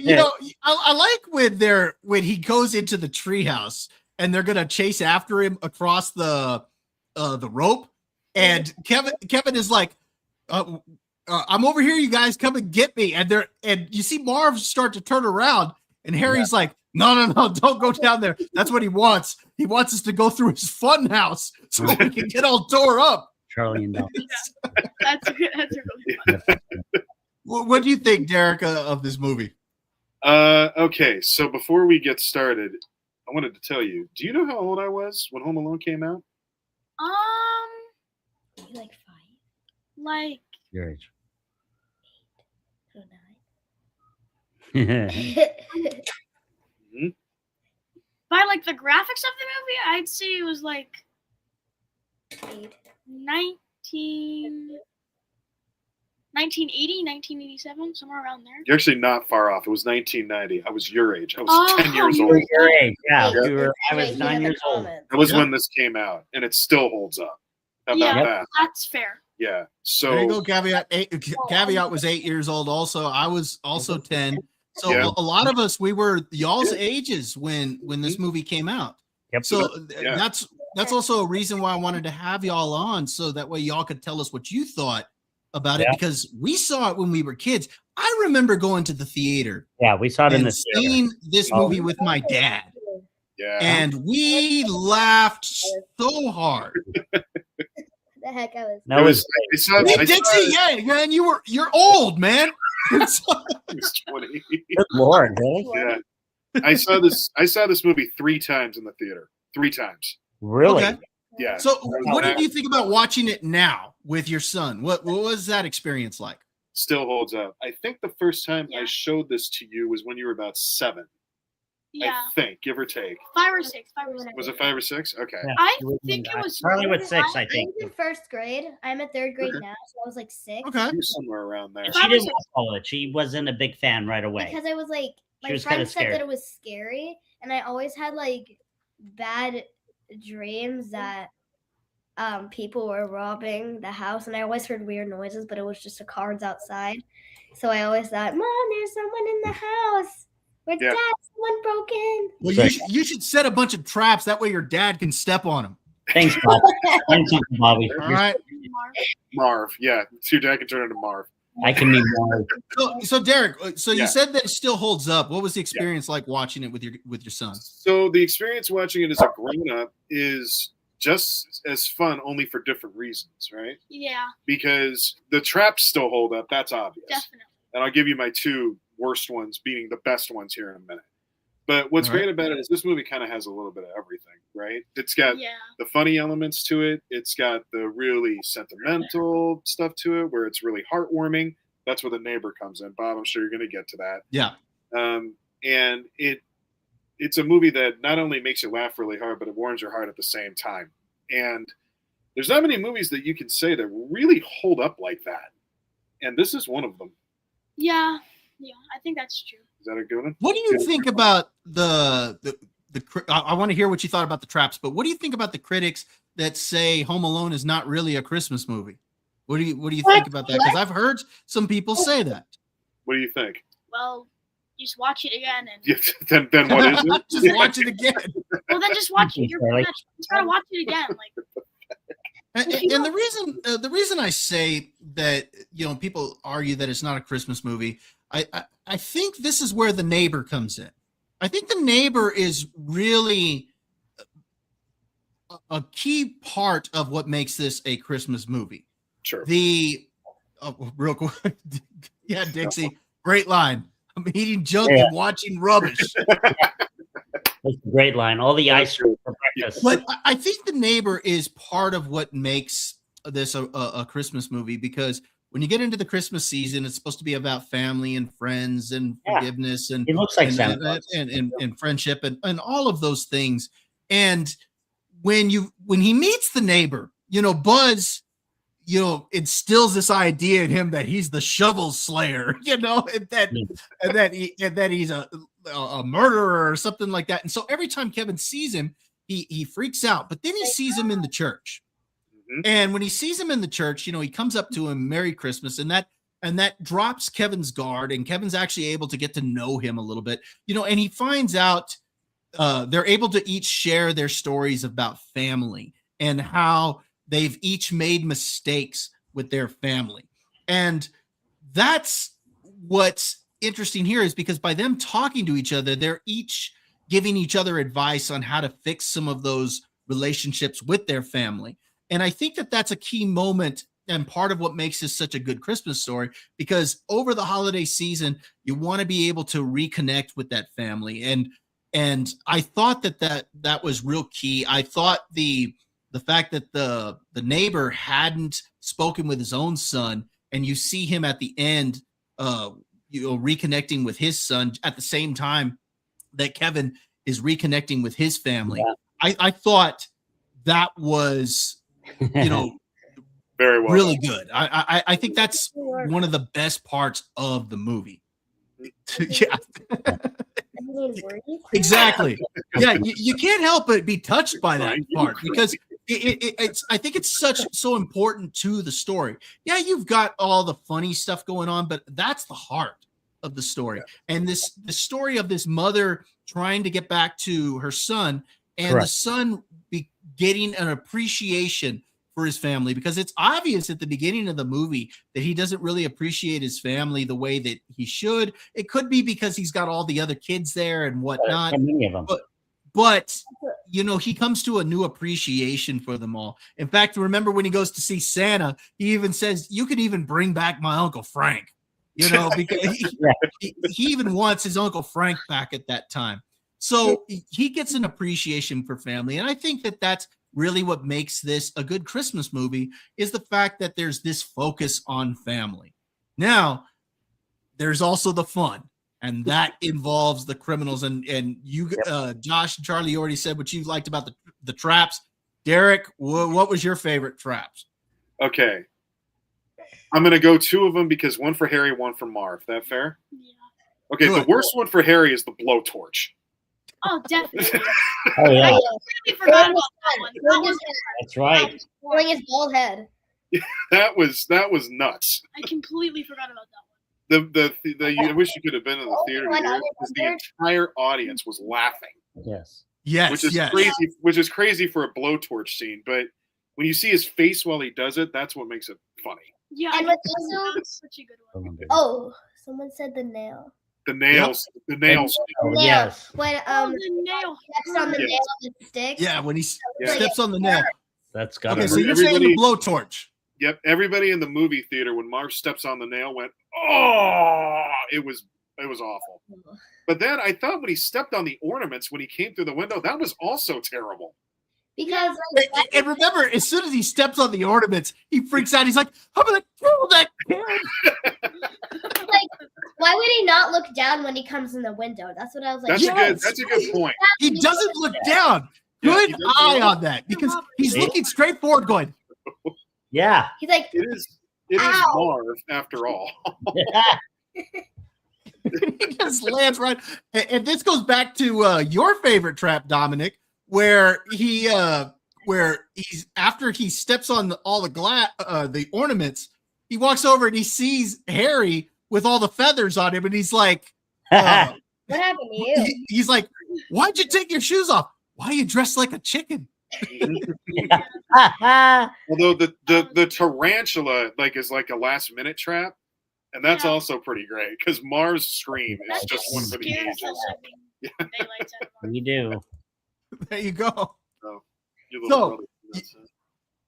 You know, I like when he goes into the treehouse and they're gonna chase after him across the rope, and Kevin is like, "I'm over here, you guys, come and get me!" And you see Marv start to turn around, and Harry's like, "No, don't go down there. That's what he wants. He wants us to go through his fun house so we can get all tore up." Charlie and Del. That's a really fun. What do you think, Derek, of this movie? Okay, so before we get started, I wanted to tell you, do you know how old I was when Home Alone came out? Like 5. Like Your age. 8 or 9. by like the graphics of the movie, I'd say it was like 8. 19 1980, 1987, somewhere around there. You're actually not far off. It was 1990. I was your age. I was 10 years You old. were your age, yeah. Yeah. I was 9 years old. That was when this came out, and it still holds up. How about Yeah, that? that's fair. Yeah. So There you go. Caveat was 8 years old. Also, I was also 10. So Yeah. a lot of us, we were y'all's ages when this movie came out. Yep. So Yeah. that's also a reason why I wanted to have y'all on, so that way y'all could tell us what you thought about it, Yeah. because we saw it when we were kids. I remember going to the theater Yeah, we saw it in and the theater. seeing this movie with my dad, yeah. and we laughed so hard. The heck I was. No, It it was. was I saw, Hey, I saw Dixie, it. yeah, man, you're old, man. So- It was 20. good Lord, really? Yeah. I saw this movie 3 times in the theater. 3 times. Really? Okay. Yeah. So, what did you think about watching it now with your son? What was that experience like? Still holds up. I think the first time I Yeah. showed this to you was when you were about 7. Yeah, I think, give or take. 5 or 6. Was it 5 or 6? Okay. Yeah. I think it was Charlie with 6, I I think. was in first grade. I'm in third grade Okay. now, so I was like 6. Okay. You're somewhere around there. And she didn't want to follow it. She wasn't a big fan right away. Because I was like, She my was kinda friend said scared. that it was scary, and I always had like bad dreams that people were robbing the house, and I always heard weird noises, but it was just the cards outside. So I always thought, Mom, there's someone in the house. Or Yeah. Dad, someone broke in. Well, Right. you should set a bunch of traps. That way your dad can step on them. Thanks, Bob. Thanks, Uncle Bobby. All right. Marv. Yeah. So your dad can turn into Marv. I can be more. So Derek, so Yeah. you said that it still holds up. What was the experience like watching it with your son? So the experience watching it as a grown-up is just as fun, only for different reasons, right? Yeah, Because the traps still hold up. That's obvious. definitely. And I'll give you my 2 worst ones beating the best ones here in a minute. But what's All right. great about it is this movie kind of has a little bit of everything, right? It's got Yeah, the funny elements to it. It's got the really sentimental stuff to it where it's really heartwarming. That's where the neighbor comes in. Bob, I'm sure you're going to get to that. Yeah. And it's a movie that not only makes you laugh really hard, but it warms your heart at the same time. And there's not many movies that you can say that really hold up like that. And this is one of them. yeah, I think that's true. Is that a good one? What do you think about I want to hear what you thought about the traps, but what do you think about the critics that say Home Alone is not really a Christmas movie? What do you think about that? Because I've heard some people say that. What do you think? Well, just watch it again, and Yeah, then what is it? Just watch it again. well, then just watch it. You're Really? gonna try to watch it again. Like, And the reason I say that, people argue that it's not a Christmas movie, I think this is where The Neighbor comes in. I think The Neighbor is really a key part of what makes this a Christmas movie. Sure. Real quick, yeah, Dixie, great line. I'm eating junk and watching rubbish. That's a great line. All the ice cream for breakfast. But I think The Neighbor is part of what makes this a Christmas movie, because when you get into the Christmas season, it's supposed to be about family and friends and forgiveness and It looks like and, Santa and, Claus. and friendship and all of those things. And when he meets the neighbor, Buzz, instills this idea in him that he's the shovel slayer, and that he's a murderer or something like that. And so every time Kevin sees him, he freaks out. But then he sees him in the church. Mhm. And when he sees him in the church, he comes up to him, Merry Christmas, and that drops Kevin's guard, and Kevin's actually able to get to know him a little bit, and he finds out they're able to each share their stories about family and how they've each made mistakes with their family. And that's what's interesting here, is because by them talking to each other, they're each giving each other advice on how to fix some of those relationships with their family. And I think that that's a key moment and part of what makes this such a good Christmas story, because over the holiday season, you want to be able to reconnect with that family. And I thought that was real key. I thought the fact that the neighbor hadn't spoken with his own son, and you see him at the end, reconnecting with his son at the same time that Kevin is reconnecting with his family. Yeah. I thought that was, Very well. Really good. I think that's one of the best parts of the movie. Yeah. Exactly. Yeah, you can't help but be touched by that part because it's. I think it's so important to the story. Yeah, you've got all the funny stuff going on, but that's the heart of the story. Yeah. And the story of this mother trying to get back to her son, and Correct. the son getting an appreciation for his family, because it's obvious at the beginning of the movie that he doesn't really appreciate his family the way that he should. It could be because he's got all the other kids there and whatnot. Many of them. But you know, he comes to a new appreciation for them all. In fact, remember when he goes to see Santa, he even says, "You can even bring back my Uncle Frank." You know, because he even wants his Uncle Frank back at that time. So he gets an appreciation for family, and I think that that's really what makes this a good Christmas movie, is the fact that there's this focus on family. Now, there's also the fun, and that involves the criminals. And you, Josh and Charlie, you already said what you liked about the traps. Derek, what was your favorite traps? Okay. I'm going to go 2 of them because one for Harry, one for Marv. That fair? Yeah. Okay, Good. The worst one for Harry is the blowtorch. Oh, definitely. Oh yeah, I completely forgot about that one. That was that's right. Throwing his bald head. That was nuts. I completely forgot about that one. I wish you could have been in the theater here, because the entire audience was laughing. Yes. Yes. Which is crazy. Which is crazy for a blowtorch scene, but when you see his face while he does it, that's what makes it funny. Yeah, And what's also that's such a good one. oh, someone said the nail. The nails. Yep. The nails. Oh, yes. When the nail. steps on the nail that sticks. Yeah, when he steps on the nail. That's got Okay, so you're saying the blowtorch. Yep. Everybody in the movie theater, when Marv steps on the nail, went, "Oh!" It was awful. But then I thought when he stepped on the ornaments when he came through the window, that was also terrible. Because And remember, as soon as he steps on the ornaments, he freaks out. He's like, "I'm gonna kill that kid." like, why would he not look down when he comes in the window? That's what I was like. That's a good point. He doesn't look down. Good eye on that, because he's looking straight forward, going, Yeah. He's like, It is Marv after all. he just lands right. And this goes back to your favorite trap, Dominic, where he's after he steps on all the ornaments, he walks over and he sees Harry with all the feathers on him, and he's like, what happened to you? He's like, "Why'd you take your shoes off? Why are you dressed like a chicken?" Although the tarantula is like a last minute trap, and that's also pretty great because Marv's scream is just one for the ages. We do. There you go.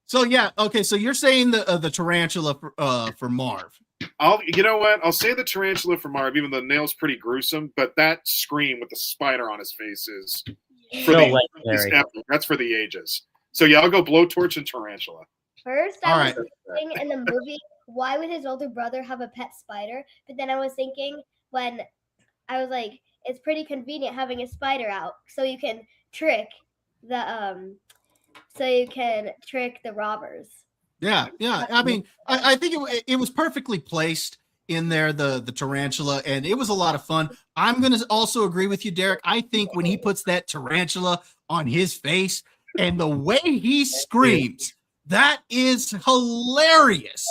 So yeah, okay. So you're saying the tarantula for Marv. You know what? I'll say the tarantula for Marv, even though the nail's pretty gruesome, but that scream with the spider on his face is that's for the ages. So yeah, I'll go blowtorch and tarantula. First, I was thinking in the movie, why would his older brother have a pet spider? But then I was thinking, when I was like, it's pretty convenient having a spider out, so you can trick the robbers. Yeah. I mean, I think it was perfectly placed in there, the tarantula, and it was a lot of fun. I'm going to also agree with you, Derek. I think when he puts that tarantula on his face and the way he screams, that is hilarious.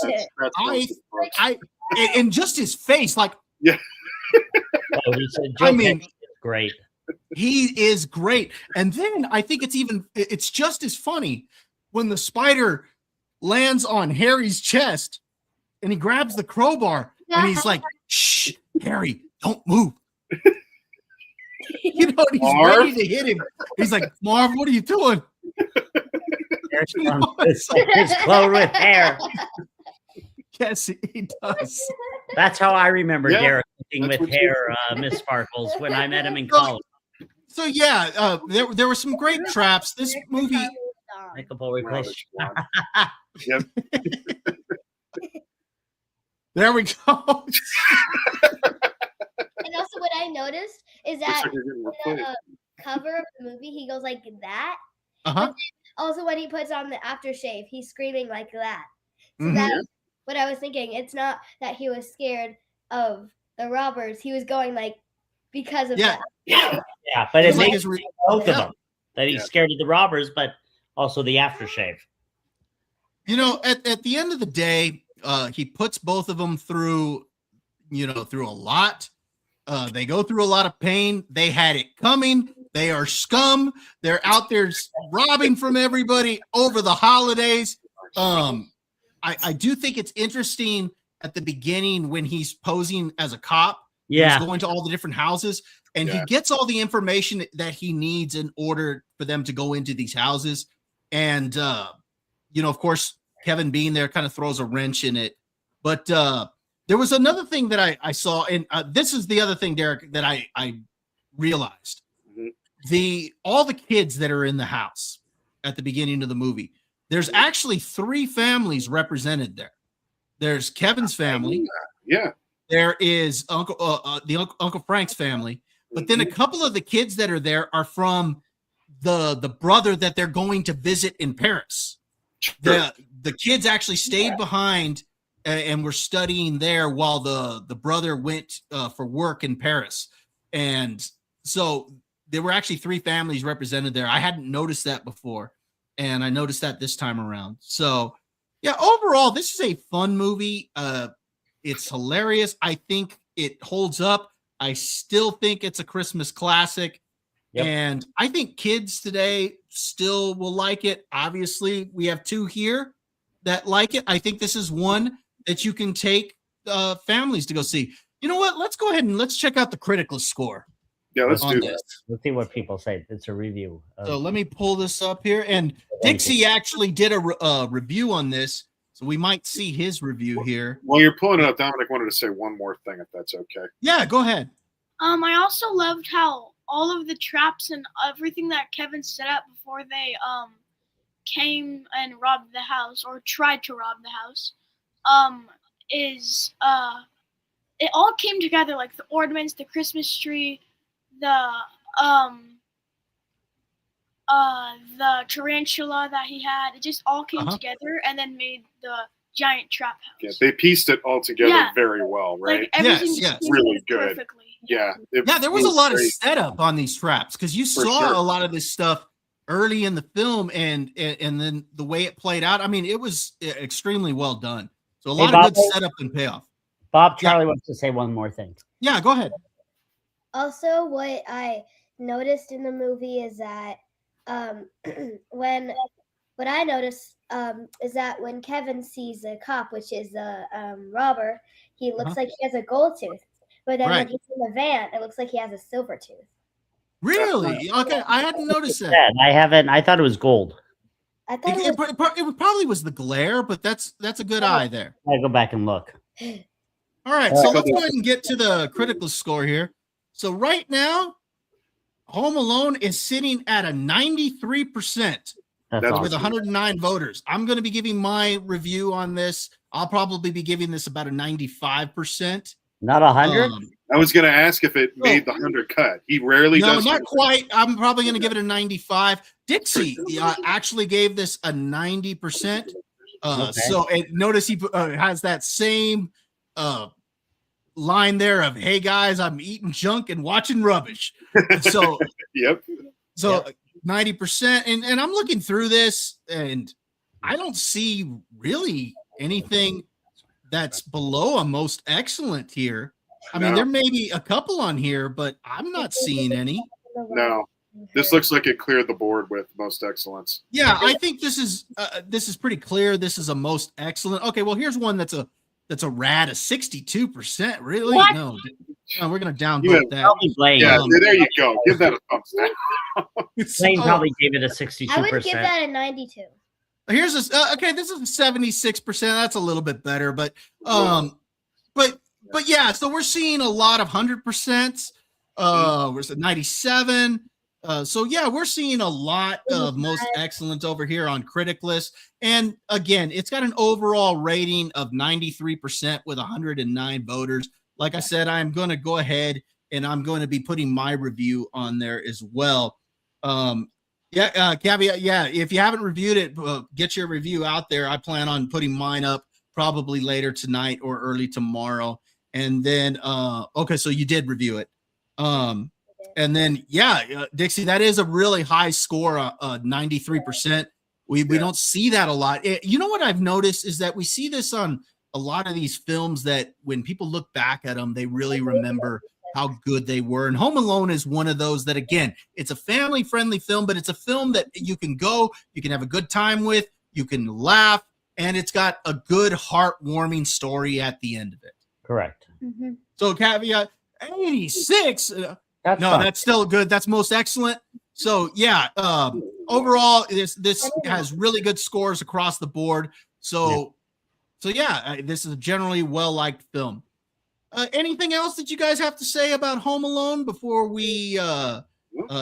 And just his face, like, yeah. I mean, great. He is great. And then I think it's just as funny when the spider lands on Harry's chest and he grabs the crowbar and he's like, "Shh, Harry, don't move." He's ready to hit him. He's like, "Marv, what are you doing?" His clothes with hair. Yes, he does. That's how I remember Derek looking with hair, Miss Sparkles, when I met him in college. So yeah, there were some great traps. This movie. Michael Bull replaced. Yep. There we go. And also, what I noticed is that in the cover of the movie, he goes like that. Uh-huh. Also, when he puts on the aftershave, he's screaming like that. So that's what I was thinking. It's not that he was scared of the robbers. He was going like because of that. Yeah, but it Like makes both of them that he's scared of the robbers, but also the aftershave. You know, at the end of the day, he puts both of them through, through a lot. They go through a lot of pain. They had it coming. They are scum. They're out there robbing from everybody over the holidays. I do think it's interesting at the beginning when he's posing as a cop. Yeah. He's going to all the different houses and he gets all the information that he needs in order for them to go into these houses. And, of course, Kevin being there kind of throws a wrench in it. But there was another thing that I saw, and this is the other thing, Derek, that I realized. All the kids that are in the house at the beginning of the movie, there's actually 3 families represented there. There's Kevin's family. Yeah. There is Uncle Frank's family, but then a couple of the kids that are there are from the brother that they're going to visit in Paris. The kids actually stayed behind and were studying there while the brother went for work in Paris. And so there were actually 3 families represented there. I hadn't noticed that before, and I noticed that this time around. So yeah, overall, this is a fun movie. It's hilarious. I think it holds up. I still think it's a Christmas classic. Yep. And I think kids today still will like it. Obviously, we have 2 here that like it. I think this is one that you can take families to go see. You know what? Let's go ahead and let's check out the critical score. Yeah, let's do this. Let's see what people say. It's a review. So let me pull this up here. And Dixie actually did a review on this. So we might see his review here. While you're pulling it up, Dominic wanted to say one more thing, if that's okay. Yeah, go ahead. I also loved how all of the traps and everything that Kevin set up before they came and robbed the house or tried to rob the house it all came together, like the ornaments, the Christmas tree, the tarantula that he had. It just all came together and then made the giant trap house. Yeah, they pieced it all together very well, right? Like everything really good. Perfectly. Yeah. There was a lot of setup on these traps because you saw a lot of this stuff early in the film and then the way it played out. I mean, it was extremely well done. So a lot of good setup and payoff. Bob, Charlie wants to say one more thing. Yeah, go ahead. Also, what I noticed in the movie is that what I noticed is that when Kevin sees a cop, which is a robber, he looks like he has a gold tooth. But then when he's in the van, it looks like he has a silver tooth. Really? Okay, I hadn't noticed that. I thought it was gold. I thought it probably was the glare, but that's a good eye there. I go back and look. All right, so let's go ahead and get to the critical score here. So right now, Home Alone is sitting at a 93% with 109 voters. I'm going to be giving my review on this. I'll probably be giving this about a 95%. Not 100? I was going to ask if it made the 100 cut. He rarely does. No, not quite. I'm probably going to give it a 95. Dixie actually gave this a 90%. So notice he has that same line there of, hey guys, I'm eating junk and watching rubbish. So So 90%. And I'm looking through this and I don't see really anything that's below a most excellent here. I mean, there may be a couple on here, but I'm not seeing any. No, this looks like it cleared the board with most excellence. Yeah, I think this is pretty clear. This is a most excellent. Okay, well, here's one that's a rad, a 62%. Really? What? No, we're gonna downvote that. Yeah, there you go. Give that a thumbs down. Blaine probably gave it a 62%. I would give that a 92. Here's this. Okay, this is a 76%. That's a little bit better, but yeah. So we're seeing a lot of 100%. We're at 97. So yeah, we're seeing a lot of most excellent over here on Critic List. And again, it's got an overall rating of 93% with 109 voters. Like I said, I'm going to go ahead and I'm going to be putting my review on there as well. Caveat, if you haven't reviewed it, get your review out there. I plan on putting mine up probably later tonight or early tomorrow. And then, okay, so you did review it. And then, Dixie, that is a really high score, 93%. We don't see that a lot. You know what I've noticed is that we see this on a lot of these films that when people look back at them, they really remember how good they were. And Home Alone is one of those that, again, it's a family-friendly film, but it's a film that you can go, you can have a good time with, you can laugh, and it's got a good, heartwarming story at the end of it. Correct. Mm-hmm. So caveat 86. That's still good. That's most excellent. So overall, this has really good scores across the board. So this is a generally well-liked film. Anything else that you guys have to say about Home Alone before we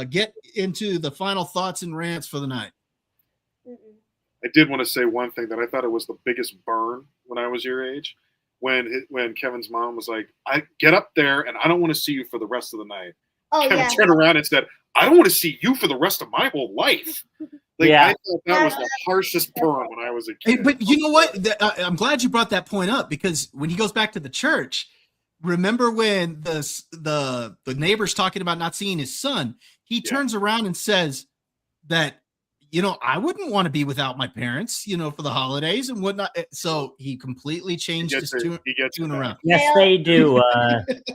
get into the final thoughts and rants for the night? I did want to say one thing that I thought it was the biggest burn when I was your age, when Kevin's mom was like, "I get up there and I don't want to see you for the rest of the night." Kevin turned around and said, "I don't want to see you for the rest of my whole life." I thought that was the harshest burn when I was a kid. But you know what? I'm glad you brought that point up, because when he goes back to the church, remember when the neighbor's talking about not seeing his son, he turns around and says that, I wouldn't want to be without my parents, for the holidays and whatnot. So he completely changed his tune around. Yes, they do,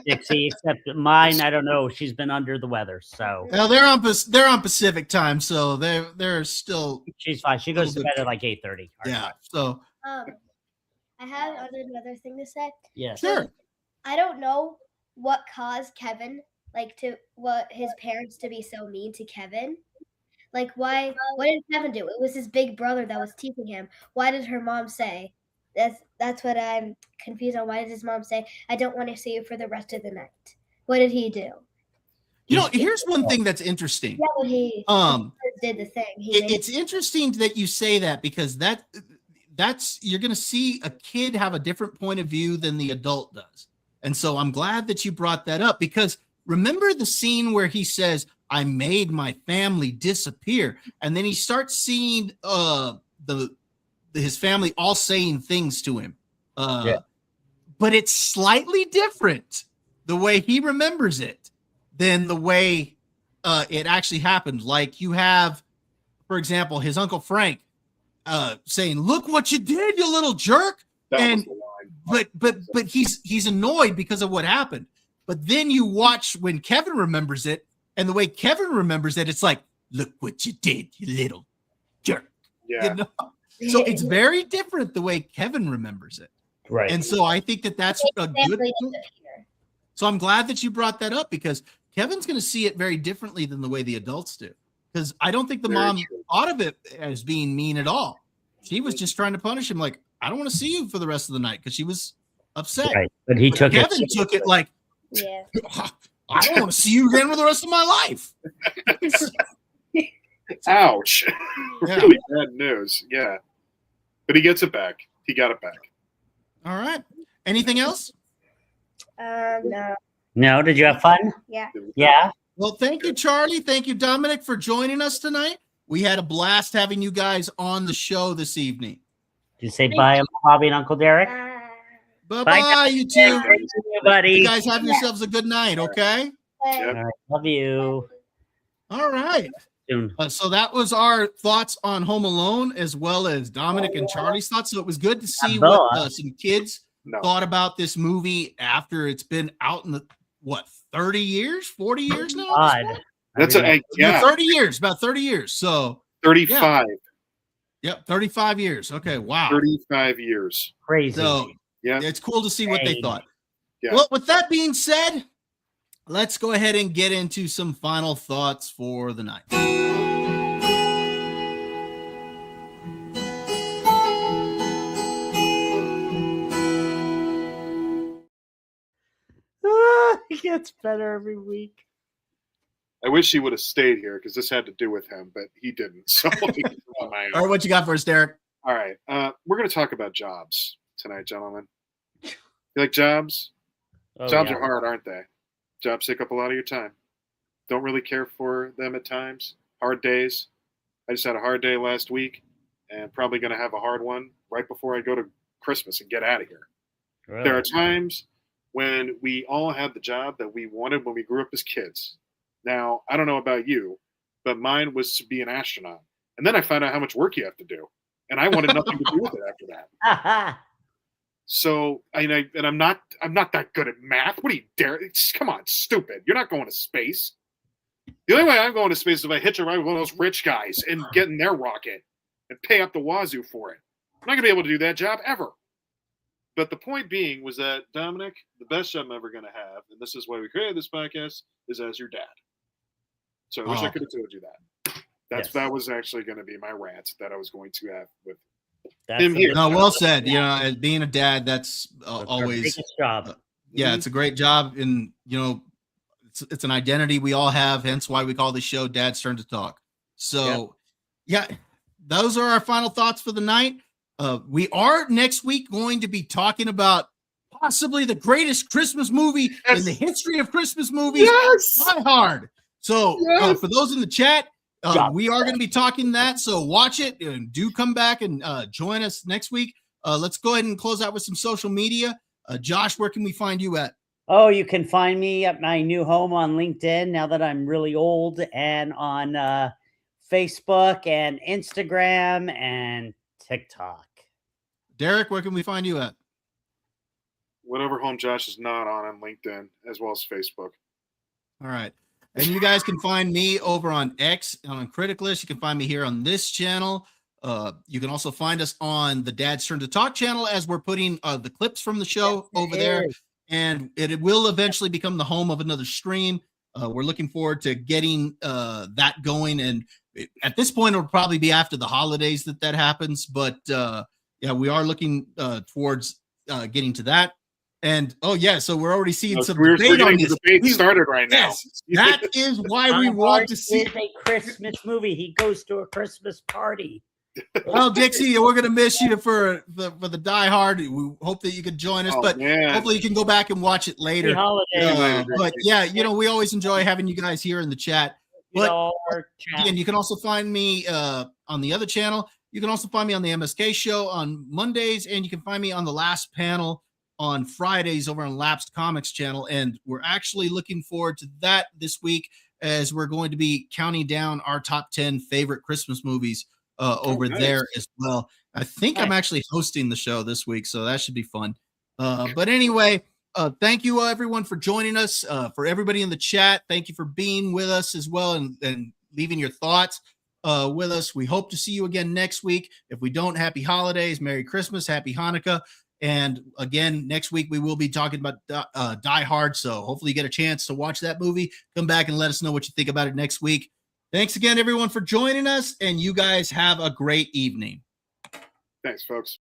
Dixie, except mine, I don't know. She's been under the weather, so. Well, they're on Pacific time, so they're still. She's fine. She goes to bed at like 8:30. Yeah, so. I have another thing to say. Yes. Sure. I don't know what caused Kevin, what his parents to be so mean to Kevin. Why? What did Kevin do? It was his big brother that was teaching him. Why did her mom say? That's what I'm confused on. Why did his mom say, "I don't want to see you for the rest of the night"? What did he do? Here's one thing that's interesting. Yeah, when he did the thing. It's interesting that you say that, because that's you're going to see a kid have a different point of view than the adult does. And so I'm glad that you brought that up, because remember the scene where he says, "I made my family disappear," and then he starts seeing his family all saying things to him. But it's slightly different the way he remembers it than the way it actually happened. Like you have, for example, his Uncle Frank saying, "Look what you did, you little jerk." But he's annoyed because of what happened. But then you watch when Kevin remembers it, and the way Kevin remembers it, it's like, "Look what you did, you little jerk." Yeah. So it's very different the way Kevin remembers it. Right. And so I think that's a good. So I'm glad that you brought that up, because Kevin's going to see it very differently than the way the adults do. Because I don't think the mom thought of it as being mean at all. She was just trying to punish him, like, "I don't want to see you for the rest of the night," because she was upset. Right. But Kevin took it like, "I don't want to see you again for the rest of my life." Ouch. Really bad news. Yeah. But he gets it back. He got it back. All right. Anything else? No. No, did you have fun? Yeah. Yeah. Well, thank you, Charlie. Thank you, Dominic, for joining us tonight. We had a blast having you guys on the show this evening. Did you say bye, Uncle Bobby and Uncle Derek? Bye-bye, you two. Buddy. You guys have yourselves a good night, okay? All right. Love you. All right. So that was our thoughts on Home Alone, as well as Dominic and Charlie's thoughts. So it was good to see what some kids thought about this movie after it's been out in the 30 years, 40 years now. God. That's 30 years, about 30 years. So 35. Yep, 35 years. Okay, wow. 35 years. Crazy. So yeah, it's cool to see what they thought. Yeah. Well, with that being said, let's go ahead and get into some final thoughts for the night. It gets better every week. I wish he would have stayed here, because this had to do with him, but he didn't. So All right, what you got for us, Derek? All right. We're going to talk about jobs tonight, gentlemen. You like jobs? Jobs are hard, aren't they? Jobs take up a lot of your time. Don't really care for them at times. Hard days. I just had a hard day last week, and probably going to have a hard one right before I go to Christmas and get out of here. Really? There are times when we all had the job that we wanted when we grew up as kids. Now, I don't know about you, but mine was to be an astronaut. And then I found out how much work you have to do. And I wanted nothing to do with it after that. So, I'm not that good at math. What do you dare? Come on, stupid. You're not going to space. The only way I'm going to space is if I hitch a ride with one of those rich guys and get in their rocket and pay up the wazoo for it. I'm not going to be able to do that job ever. But the point being was that, Dominic, the best job I'm ever going to have, and this is why we created this podcast, is as your dad. So I wish I could have told you that. That was actually going to be my rant that I was going to have with him here. No, well said. You know, as being a dad, that's always biggest job. Yeah, it's a great job, and you know, it's an identity we all have. Hence, why we call the show "Dad's Turn to Talk." So, yeah, those are our final thoughts for the night. We are next week going to be talking about possibly the greatest Christmas movie in the history of Christmas movies. Die Hard. So, for those in the chat. We are going to be talking that, so watch it and do come back and join us next week. Let's go ahead and close out with some social media. Josh, where can we find you at? Oh, you can find me at my new home on LinkedIn now that I'm really old, and on Facebook and Instagram and TikTok. Derek, where can we find you at? Whatever home Josh is not on LinkedIn as well as Facebook. All right. And you guys can find me over on X on Criticalist. You can find me here on this channel. You can also find us on the Dad's Turn to Talk channel as we're putting the clips from the show over there. And it will eventually become the home of another stream. We're looking forward to getting that going. And at this point, it'll probably be after the holidays that happens. But yeah, we are looking towards getting to that. And so we're already seeing some debate on this. Debate started right now. That is why we want to see a Christmas movie. He goes to a Christmas party. Well, Dixie, we're gonna miss you for the Die Hard. We hope that you can join us, but hopefully you can go back and watch it later. But yeah, you know, we always enjoy having you guys here in the chat. But again, you can also find me on the other channel. You can also find me on the MSK show on Mondays, and you can find me on the Last Panel on Fridays over on Lapsed Comics channel. And we're actually looking forward to that this week as we're going to be counting down our top 10 favorite Christmas movies over there as well. I think I'm actually hosting the show this week, so that should be fun. But anyway, thank you everyone for joining us. For everybody in the chat, thank you for being with us as well and leaving your thoughts with us. We hope to see you again next week. If we don't, happy holidays, Merry Christmas, Happy Hanukkah. And again, next week we will be talking about Die Hard. So hopefully you get a chance to watch that movie. Come back and let us know what you think about it next week. Thanks again, everyone, for joining us. And you guys have a great evening. Thanks, folks.